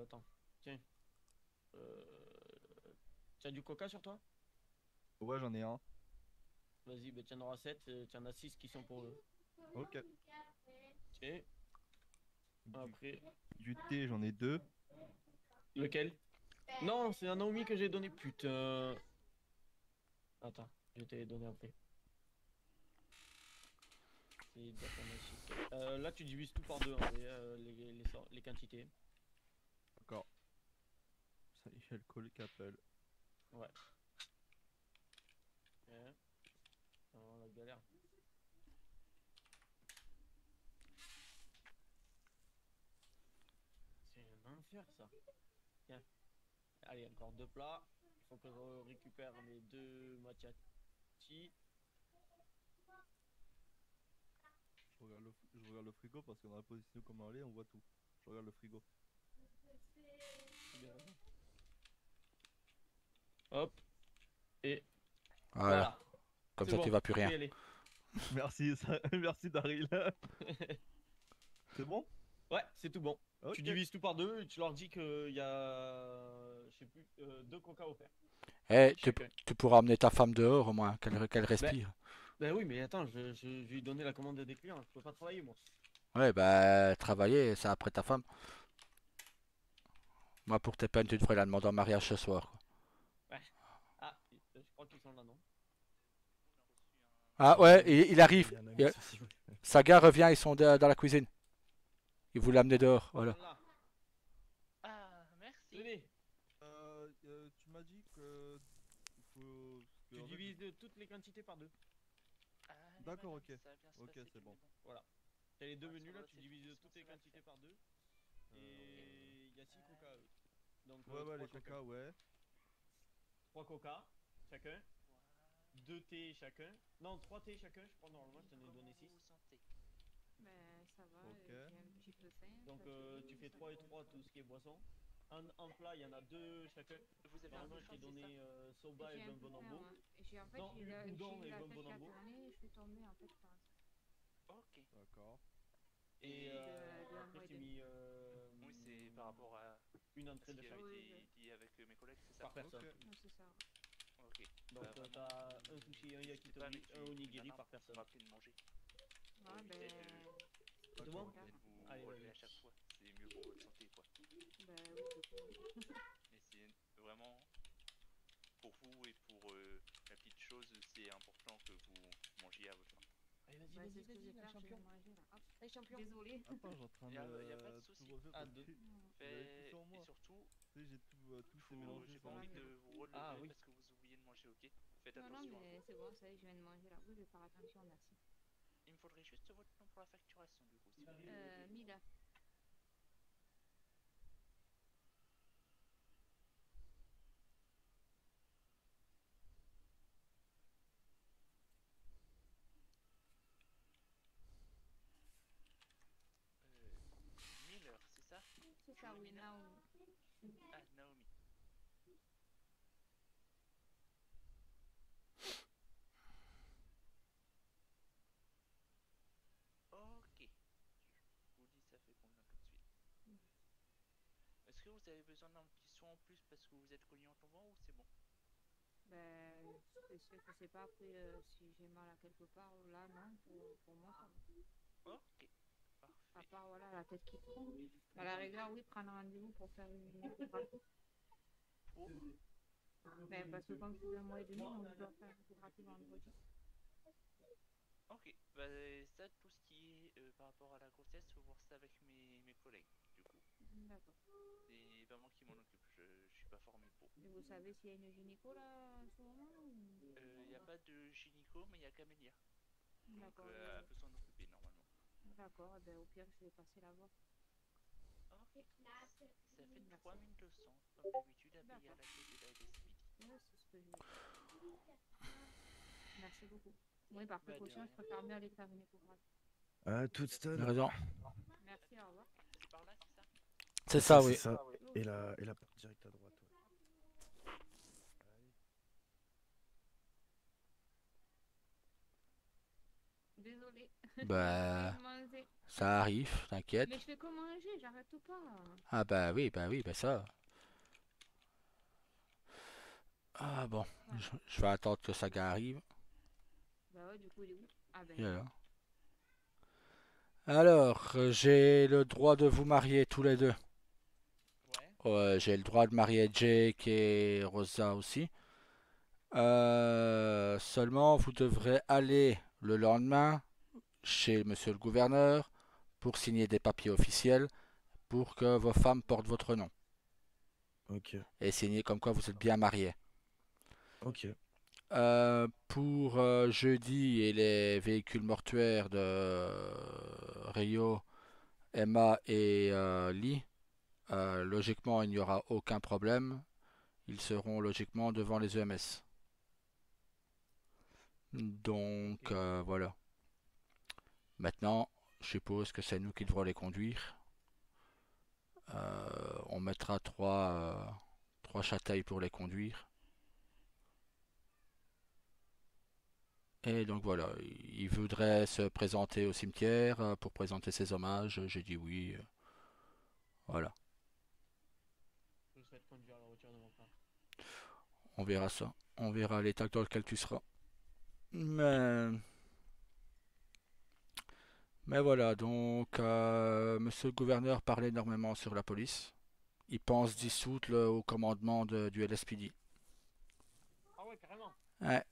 Attends. Tiens. T'as du coca sur toi? Ouais, j'en ai un. Vas-y, bah, t'en auras 7. T'en as 6 qui sont pour eux. Ok. Tiens. Du, Après. du thé, j'en ai deux. Lequel? Non, c'est un Naomi que j'ai donné. Putain. Attends, je vais te les donner après. C'est Dapanashi. Là, tu divises tout par deux, en vrai, les quantités. D'accord. Ça y est, le colis qui appelle. Ouais. Hein. Oh, la galère. C'est un enfer, ça. Tiens. Allez, encore deux plats. Il faut que je récupère mes deux matchati. Je regarde le frigo parce qu'on a la position comme on est, on voit tout. Je regarde le frigo. C'est bien raison. Hop. Et Voilà. voilà. Comme C'est ça, bon, tu vas plus tu peux rien. y aller. Merci, merci Daryl. C'est bon? Ouais, c'est tout bon. Ok. Tu divises tout par deux et tu leur dis qu'il y a, je sais plus, deux coca offerts. Eh, Chacun. tu pourras emmener ta femme dehors au moins, qu'elle respire. Ben oui, mais attends, je lui ai donné la commande des clients, je peux pas travailler moi. Ouais, bah, travailler, c'est après ta femme. Moi, pour tes peines, tu devrais la demander en mariage ce soir, quoi. Ouais. Ah, je crois qu'ils sont là, non? Ah ouais, il arrive. Il y a un Il- ami, ça, si, ouais. Saga revient, ils sont dans la cuisine. Ils vous l'amener dehors, Ils voilà. sont là. Ah, merci. Tenez, Tu m'as dit que il faut. que tu en fait, divises toutes les quantités par deux. Allez, D'accord, madame, ok. ça va bien se Ok, passer, c'est tout bon. est bon. Voilà. T'as les deux Ah, menus ça là, va, tu c'est divises tout, toutes ça les va le quantités faire. par deux. Euh, Et il y a 6 coca eux. Donc Ouais, ouais, 3 les coca, ouais. 3 coca chacun. Voilà. 2 thés chacun. Non, 3 thés chacun, je crois normalement je t'en ai Comment donné vous 6. vous sentez? Ben, ça va, Ok. j'ai un petit peu faim. Donc tu fais 3 et 3 tout ce qui est boisson. En plat, il y en a 2 chacun. Vous avez un Normalement, peu je faim, t'ai c'est donné ça? soba et J'ai un bun peu faim, bonambo. ouais. J'ai, en fait, Non, j'ai la udon j'ai et la bun tête qui a bonambo. tourné et je suis tombée en fait par un sac. Ok. D'accord. Et Et de la après, je t'ai moitié. mis oui, c'est par rapport à une ce entrée de qui chaque avait Oui, été dit avec mes collègues, c'est ça? par personne. Ok. Ouais, c'est ça. Ok. Donc Bah, vraiment, t'as un sushi, un n'hésitez pas, yakitori, mais un j'ai onigiri une par pour personne. m'appeler de manger. Ouais, Pour éviter ben. C'est D'accord, bon? ok. de vous Allez, relever vas-y. à chaque fois. C'est mieux pour votre santé, quoi. Ben oui, du coup. Mais c'est vraiment pour vous et pour la petite chose, c'est important que vous mangiez à votre faim. Allez, Ben, vas-y, c'est ce que je vais la faire, je vais champion. manger là. Hop, les champions. Désolée. Attends, j'ai en train Y a pas de de souci. tout refaire Ah, parce deux. que j'avais tout Fait... sur Et moi. surtout, Tu sais, j'ai tout s'est mélangé j'ai pas sans envie exprès. de vous relever Ah, oui. parce que vous oubliez de manger, ok? Faites Non, non, attention à mais vous. c'est bon, ça y est, je viens de manger là. Oui, je vais faire attention, merci. Il me faudrait juste votre nom pour la facturation, du coup, s'il vous plaît. Mila. ça, oui, Naomi. Ah, Naomi. Ok. Je vous dis ça fait combien tout de suite. Est-ce que vous avez besoin d'un petit soin en plus parce que vous êtes cogné en tombant ou c'est bon? Ben, je sais pas après si j'ai mal à quelque part ou là, non, pour moi, ça va. Ok. À Parfait. part, voilà, la tête qui tourne. À la rigueur, oui, prendre rendez-vous pour faire une échographie. Pour Ben, parce que comme je suis 1 mois et demi, donc je dois faire une échographie vendredi. Ok, bah ça, tout ce qui est par rapport à la grossesse, faut voir ça avec mes collègues, du coup. D'accord. C'est pas moi qui m'en occupe, je suis pas formé pour. Et vous savez s'il y a une gynéco là en ce moment Il n'y a pas de gynéco, mais il y a Camélia. Donc D'accord. elle peut s'en occuper normalement. D'accord, eh ben, au pire, je vais passer la voir. Ok, ça fait 3200, comme d'habitude, à payer à D'accord. l'accueil de la LSPD. Oui, c'est ce que je vais faire. Merci beaucoup. Oui, par Bah, de précaution, je rien. préfère mieux aller faire une échographie. Ah, toute T'as stun. raison. Merci, au revoir. C'est par là, c'est ça? C'est ça, oui. C'est ça. Et la porte directe à droite. Ouais. Allez. Désolée. Bah, J'ai mangé. ça arrive, t'inquiète. Mais je fais que manger, j'arrête pas. Ah bah oui, bah ça. Ah bon, Voilà. je vais attendre que ça arrive. Bah ouais, du coup, il est où? Ah ben, Et il est alors, là. j'ai le droit de vous marier tous les deux. Ouais. J'ai le droit de marier Jake et Rosa aussi. Seulement, vous devrez aller le lendemain chez monsieur le gouverneur pour signer des papiers officiels pour que vos femmes portent votre nom Ok. et signer comme quoi vous êtes bien mariés. Ok. Pour jeudi et les véhicules mortuaires de Rio, Emma et Lee, logiquement il n'y aura aucun problème. Ils seront logiquement devant les EMS. Donc voilà. Maintenant, je suppose que c'est nous qui devrons les conduire. On mettra trois châtailles pour les conduire. Et donc voilà, il voudrait se présenter au cimetière pour présenter ses hommages. J'ai dit oui. Voilà, Je souhaite conduire la voiture de mon frère. on verra ça. On verra l'état dans lequel tu seras. Mais, mais voilà, donc monsieur le gouverneur parlait énormément sur la police. Il pense dissoudre le haut commandement du LSPD. Ah ouais, carrément. Ouais.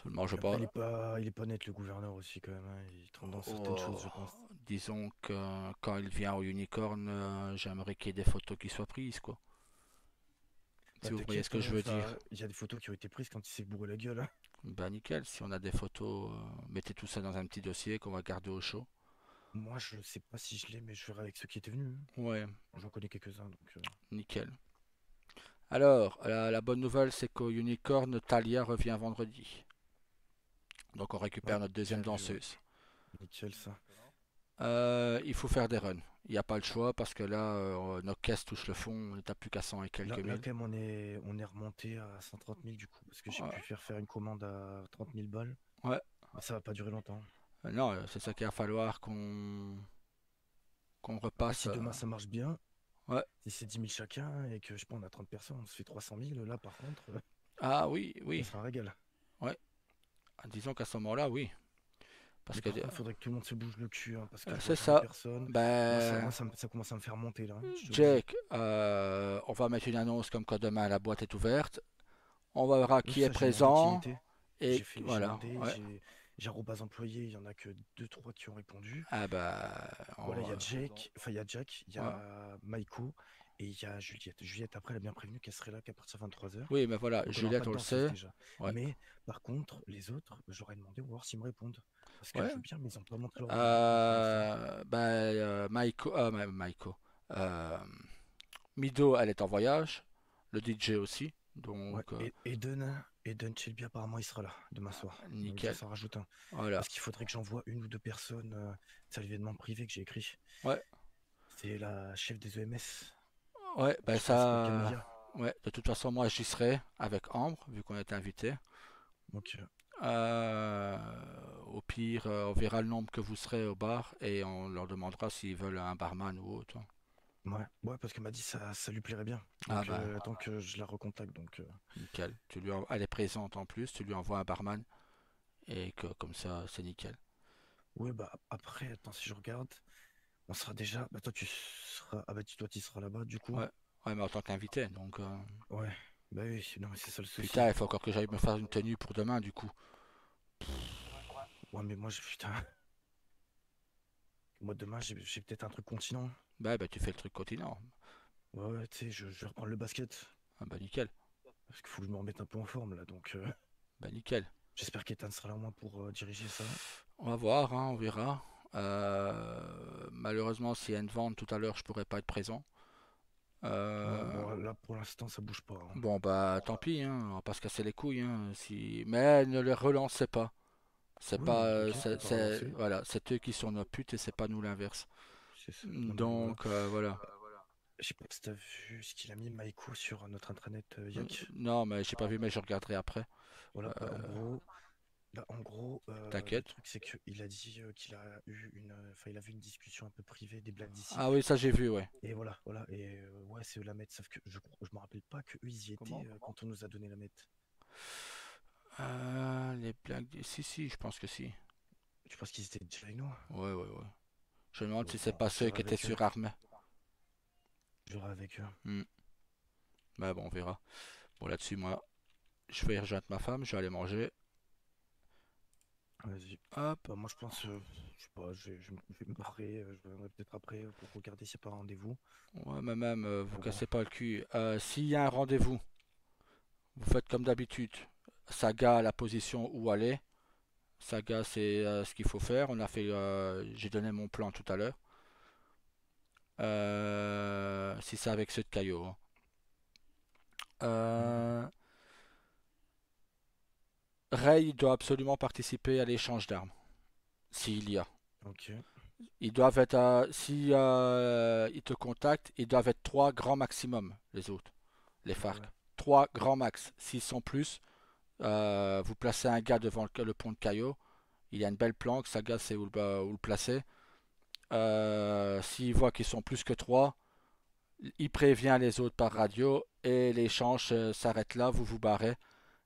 Seulement, je sais Après, pas. il est pas net le gouverneur aussi quand même. Hein. Il trompe dans certaines choses, je pense. Disons que quand il vient au Unicorn, j'aimerais qu'il y ait des photos qui soient prises, quoi. Bah, Si vous voyez ce t'inquiète, que je veux dire. il y a des photos qui ont été prises quand il s'est bourré la gueule. Hein. Bah nickel, si on a des photos, mettez tout ça dans un petit dossier qu'on va garder au chaud. Moi, je sais pas si je l'ai, mais je verrai avec ceux qui étaient venus. Hein. Ouais, J'en connais quelques-uns, donc. nickel. Alors, la bonne nouvelle, c'est qu'au Unicorn, Talia revient vendredi. Donc on récupère Ouais, notre j'ai deuxième vu, ouais. danseuse. Nickel, ça. Il faut faire des runs. Il n'y a pas le choix parce que là, nos caisses touchent le fond. On n'est à plus qu'à 100 et quelques Là, mille. quand même, on est remonté à 130 000 du coup, parce que j'ai Ouais. pu faire une commande à 30 000 balles. Ouais. Mais ça va pas durer longtemps. Non, c'est ça qu'il va falloir qu'on Après, repasse. si demain ça marche bien, Ouais. si c'est 10 000 chacun et que je sais pas, on a 30 personnes, on se fait 300 000. Là, par contre, Ah oui, oui. ça sera un régal. Disons qu'à ce moment-là, oui. Parce Mais que par contre, il faudrait que tout le monde se bouge le cul, hein, parce que je c'est vois ça. 20 personnes. Ben, Moi, ça commence à me faire monter là. Hein, je te le dis. Jake, on va mettre une annonce comme quoi demain la boîte est ouverte. On verra Oui, qui ça, est j'ai demandé qui présent. était. Et J'ai voilà. demandé, Ouais. j'ai arrobase employé, il y en a que 2-3 qui ont répondu. Ah bah, Voilà, il y a Jake, enfin il y a Jack, il y Ouais. a Maiko et il y a Juliette. Juliette, après, elle a bien prévenu qu'elle serait là qu'à partir de 23h. Oui, mais voilà, Donc on aura Juliette, pas de on le danseuse sait. déjà. Ouais. Mais par contre, les autres, j'aurais demandé voir s'ils me répondent. Parce que Ouais. je veux bien, mais ils ont pas montré leur bout de bois pour l'instant. Maiko. Mido, elle est en voyage. Le DJ aussi. Ouais, Donc, et Eden Shelby, apparemment, il sera là demain soir. Donc nickel. ça rajoute un. Voilà. Parce qu'il faudrait que j'envoie une ou deux personnes. C'est l'événement privé que j'ai écrit. Ouais. C'est la chef des EMS. Ouais, ben Je sais pas, c'est pas ça. Camilla. Ouais, de toute façon, moi j'y serai avec Ambre, vu qu'on est invité. Ok. Euh, Au pire, on verra le nombre que vous serez au bar et on leur demandera s'ils veulent un barman ou autre. Ouais, parce qu'elle m'a dit ça lui plairait bien. Ah Donc, bah, tant que je la recontacte. Donc, nickel. Elle est présente en plus, tu lui envoies un barman et que comme ça, c'est nickel. ouais, bah après, attends, si je regarde, on sera déjà. Bah, toi, tu seras. Ah, bah, toi, tu seras là-bas, du coup. Ouais, ouais, mais en tant qu'invité, donc. Ouais. Bah oui, non, mais c'est ça le souci. Putain, il faut encore que j'aille me faire une tenue pour demain, du coup. Ouais, mais moi, putain. Moi, demain, j'ai peut-être un truc continent. Bah, tu fais le truc continent. Ouais, tu sais, je vais reprendre le basket. Ah bah, nickel. Parce qu'il faut que je me remette un peu en forme, là. Donc, Bah, nickel. j'espère qu'Ethan sera là au moins pour diriger ça. On va voir, hein, on verra. Malheureusement, s'il y a une vente tout à l'heure, je pourrais pas être présent. Ouais, bon, là, pour l'instant, ça bouge pas. Hein. Bon, bah, tant pis, hein, on va pas se casser les couilles, hein, mais ne les relancez pas. C'est Oui, pas, ok, on va relancer. voilà, c'est eux qui sont nos putes et c'est pas nous l'inverse. C'est ça. Non, mais Donc, voilà. Je sais pas si t'as vu ce qu'il a mis Maïko sur notre intranet Yak. Non, mais j'ai pas vu, mais je regarderai après. Voilà, en gros, le T'inquiète. truc c'est qu'il a dit qu'il a eu enfin il a vu une discussion un peu privée des Black DC. Ah oui, ça j'ai vu, ouais. Et voilà, et ouais, c'est eux la sauf que je me rappelle pas que eux ils y étaient quand on nous a donné la mette. Les blagues. Si, je pense que si. Tu penses qu'ils étaient déjà avec nous? Ouais. Je me demande si Bon, c'est pas je ceux verrai qui étaient avec eux. surarmés. Je verrai avec eux. Bah bon, on verra. Bon, là-dessus, moi, je vais rejoindre ma femme, je vais aller manger. Vas-y. Hop. Bah, moi je pense, je sais pas, je vais me barrer, je reviendrai peut-être après pour regarder s'il n'y a pas un rendez-vous. Ouais, mais même, vous Mais bon. cassez pas le cul. S'il y a un rendez-vous, vous faites comme d'habitude. Saga à la position où aller. Saga, c'est ce qu'il faut faire. On a fait, j'ai donné mon plan tout à l'heure. Si c'est avec ceux de Caillot. Hein. Ray doit absolument participer à l'échange d'armes. S'il y a. Ok. Ils doivent être, si ils te contactent, ils doivent être 3 grands maximum, les autres, les FARC. Ouais. 3 grands max. S'ils sont plus, vous placez un gars devant le pont de Caillot. Il y a une belle planque, Saga sait où le placer. S'il voit qu'ils sont plus que 3, il prévient les autres par radio et l'échange s'arrête là, vous vous barrez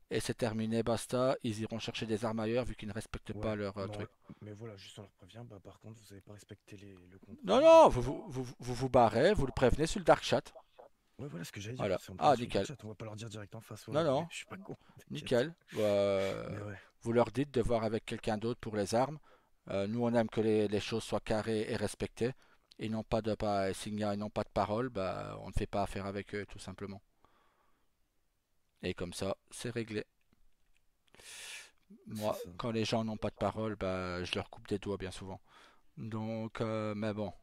et c'est terminé, basta. Ils iront chercher des armes ailleurs vu qu'ils ne respectent pas Ouais, leur non, truc. mais voilà, juste on leur prévient, bah par contre vous avez pas respecté le contrat. Non, vous barrez, vous le prévenez sur le dark chat. Ouais, voilà ce que j'allais dire. Voilà. C'est en Ah, plus sur le nickel. chat, on va pas leur dire direct en face. Non, non. Je suis pas con. t'inquiète. Nickel. Mais ouais. Vous leur dites de voir avec quelqu'un d'autre pour les armes. Nous, on aime que les choses soient carrées et respectées. Ils n'ont pas de signal, ils n'ont pas de parole, bah, on ne fait pas affaire avec eux, tout simplement. Et comme ça, c'est réglé. Moi, C'est ça. quand les gens n'ont pas de parole, bah, je leur coupe des doigts bien souvent. Donc, mais bon.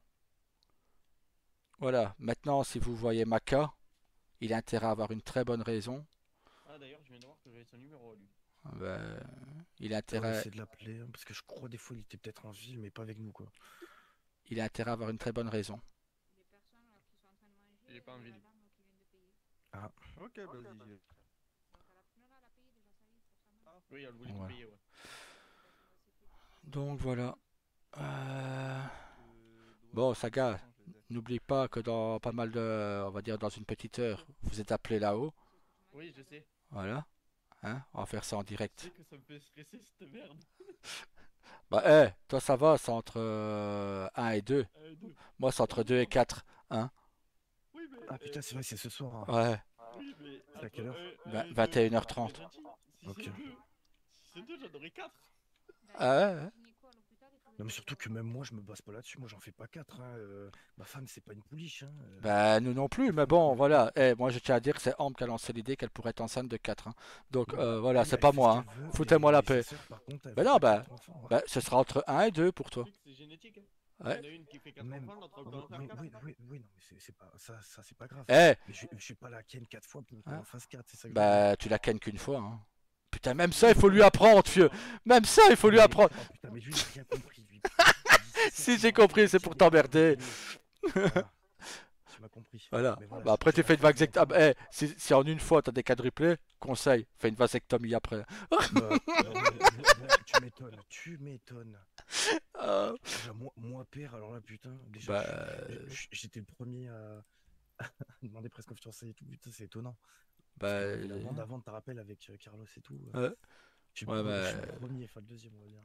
Voilà. Maintenant, si vous voyez Maka, il a intérêt à avoir une très bonne raison. Ah, d'ailleurs, je viens de voir que j'avais son numéro à lui. Ben, il a On va intérêt, essayer de l'appeler, hein, parce que je crois des fois il était peut-être en ville, mais pas avec nous quoi. il a intérêt à avoir une très bonne raison. Les personnes qui sont en train de manger, Il est pas en ville. la dame qui vient de payer. Ok, vas-y. Donc, non, elle a payé déjà sa vie pour sa main. Oui, elle voulait Voilà. te payer, ouais. Donc voilà. Bon, Saga, n'oublie pas que dans pas mal de, on va dire dans une petite heure, vous êtes appelé là-haut. Oui, je sais. Voilà. Hein, on va faire ça en Tu direct. sais que ça me fait stresser cette merde. Bah, toi ça va, c'est entre 1 et 2. Deux. Moi, c'est entre 2 et 4. Hein? Oui, mais. Ah putain, c'est vrai, c'est ce soir. Hein. Ouais. Oui, mais. C'est à quelle heure 21h30. Si Ok. c'est deux, si c'est deux, j'en aurais 4. Ah ouais. Gynéco à l'hôpital, il faut Non mais le surtout que même moi je me base pas là-dessus, moi j'en fais pas 4. Hein. Ma femme c'est pas une pouliche. Hein. Bah, nous non plus, mais bon, voilà. Moi, je tiens à dire que c'est Ambre qui a lancé l'idée qu'elle pourrait être enceinte de 4. Hein. Donc, Ouais. voilà, Elle c'est fait pas ce moi. Hein. qu'elle veut, Foutez-moi la et paix. sa sœur, par contre, elle Ben veut non, pas ben, 4 enfants, hein. bah, ce sera entre 1 et 2 pour toi. C'est génétique. Hein. Ouais. Il y en a une qui fait 4 Même- enfants, l'autre Oui, peut en faire 4. oui, non, mais c'est pas ça, c'est pas grave. Eh, Mais je suis pas la ken 4 fois pour qu'on Hein en fasse 4, c'est ça que je veux dire. bah, tu la kennes qu'une fois. Hein. Putain, même ça, il faut lui apprendre, vieux. Même ça, il faut lui Mais- apprendre. Oh putain, mais lui il a rien compris lui. Si j'ai compris, c'est pour t'emmerder. Voilà. Tu m'as compris. Voilà. Mais voilà, Bah après, j'ai tu la fais une flemme vasectomie. d'entendre. Si en une fois t'as des quadruplés, conseil, fais une vasectomie après. Tu m'étonnes, tu m'étonnes. Ah, Déjà, moi, père, alors là, putain, déjà, bah, j'étais le premier à demander presque confiance et tout, putain, c'est étonnant. bah, Parce qu'on avait la bande avant, tu te rappelles, avec Carlos et tout. ouais, ouais, Je suis bah, le premier, enfin le deuxième, on va dire.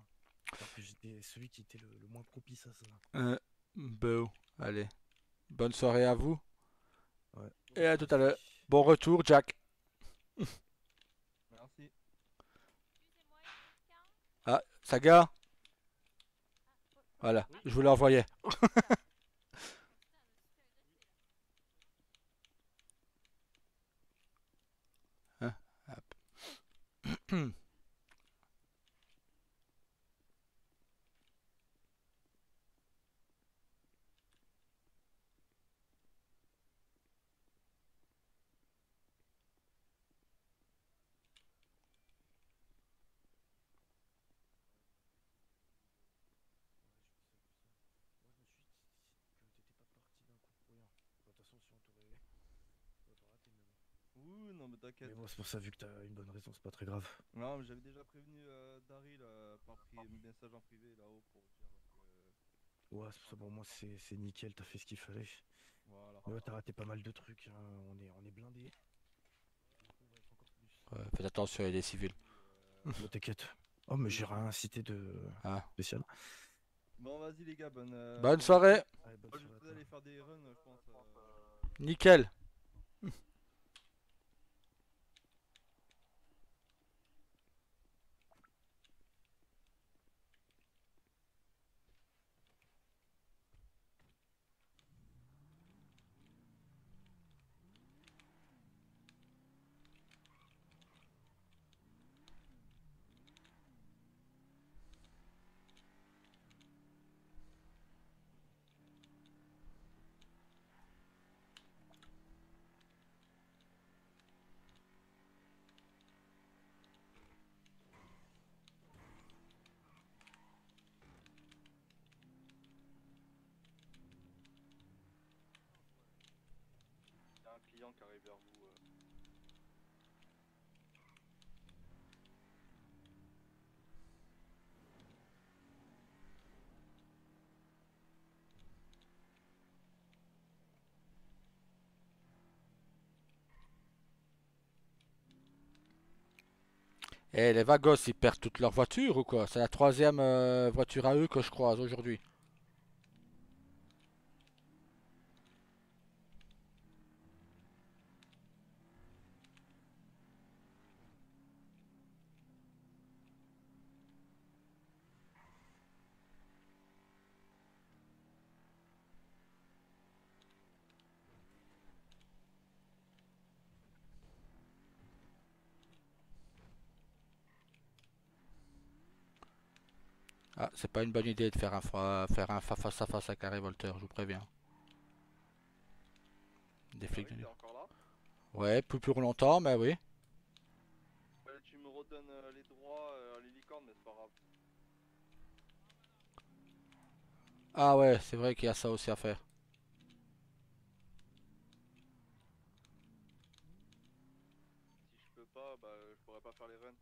Alors que j'étais celui qui était le moins propice à ça. bon, allez. Bonne soirée à vous Ouais, et à toi tout à l'heure. aussi. Bon retour, Jack. Merci. Ah, Saga? Ah, Voilà, oui. je vous l'ai envoyé. Hein, hop. Ouh, non, mais t'inquiète. Mais bon, c'est pour ça, vu que t'as une bonne raison, c'est pas très grave. Non, mais j'avais déjà prévenu Daryl par message en privé là-haut pour dire que. Ouais, c'est pour ça, bon, moi, c'est nickel, t'as fait ce qu'il fallait. Voilà. Mais ouais, t'as raté pas mal de trucs, hein. On est blindé. On va être encore plus. Ouais, faites attention, il y a des civils. Bah, t'inquiète. Oh, mais j'ai rien cité de Ah. spécial. Bon, vas-y les gars, Bonne soirée. Allez, bonne Moi, je soirée à vais toi. aller faire des runs, je pense. Nickel. Il y a un client qui arrive vers vous. Et les Vagos, ils perdent toutes leurs voitures ou quoi? C'est la troisième voiture à eux que je croise aujourd'hui. Ah, c'est pas une bonne idée de faire un face à face avec un révolteur, je vous préviens. Des flics. Il est encore là. Ouais, plus pour longtemps, mais oui. Tu me redonnes les droits à l'hélicorne, mais c'est pas grave. Ah ouais, c'est vrai qu'il y a ça aussi à faire. Si je peux pas, bah je pourrais pas faire les runs.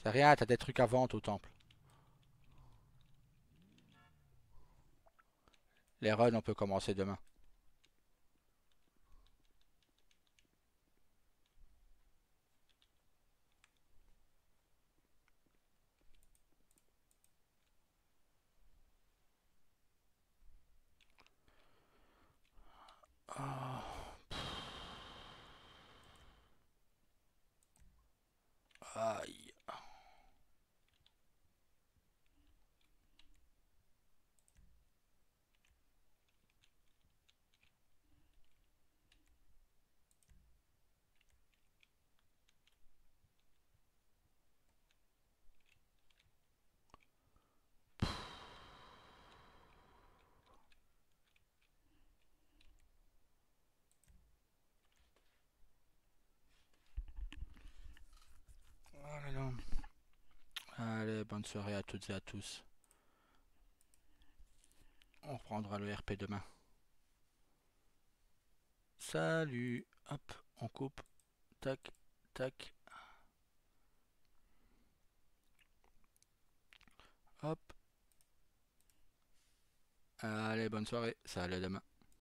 C'est rien, t'as des trucs à vendre au temple. Les runs, on peut commencer demain. Ah, aïe. Oh là là. Allez, bonne soirée à toutes et à tous. On reprendra le RP demain. Salut. Hop, on coupe. Tac, tac. Hop. Allez, bonne soirée. Salut, à demain.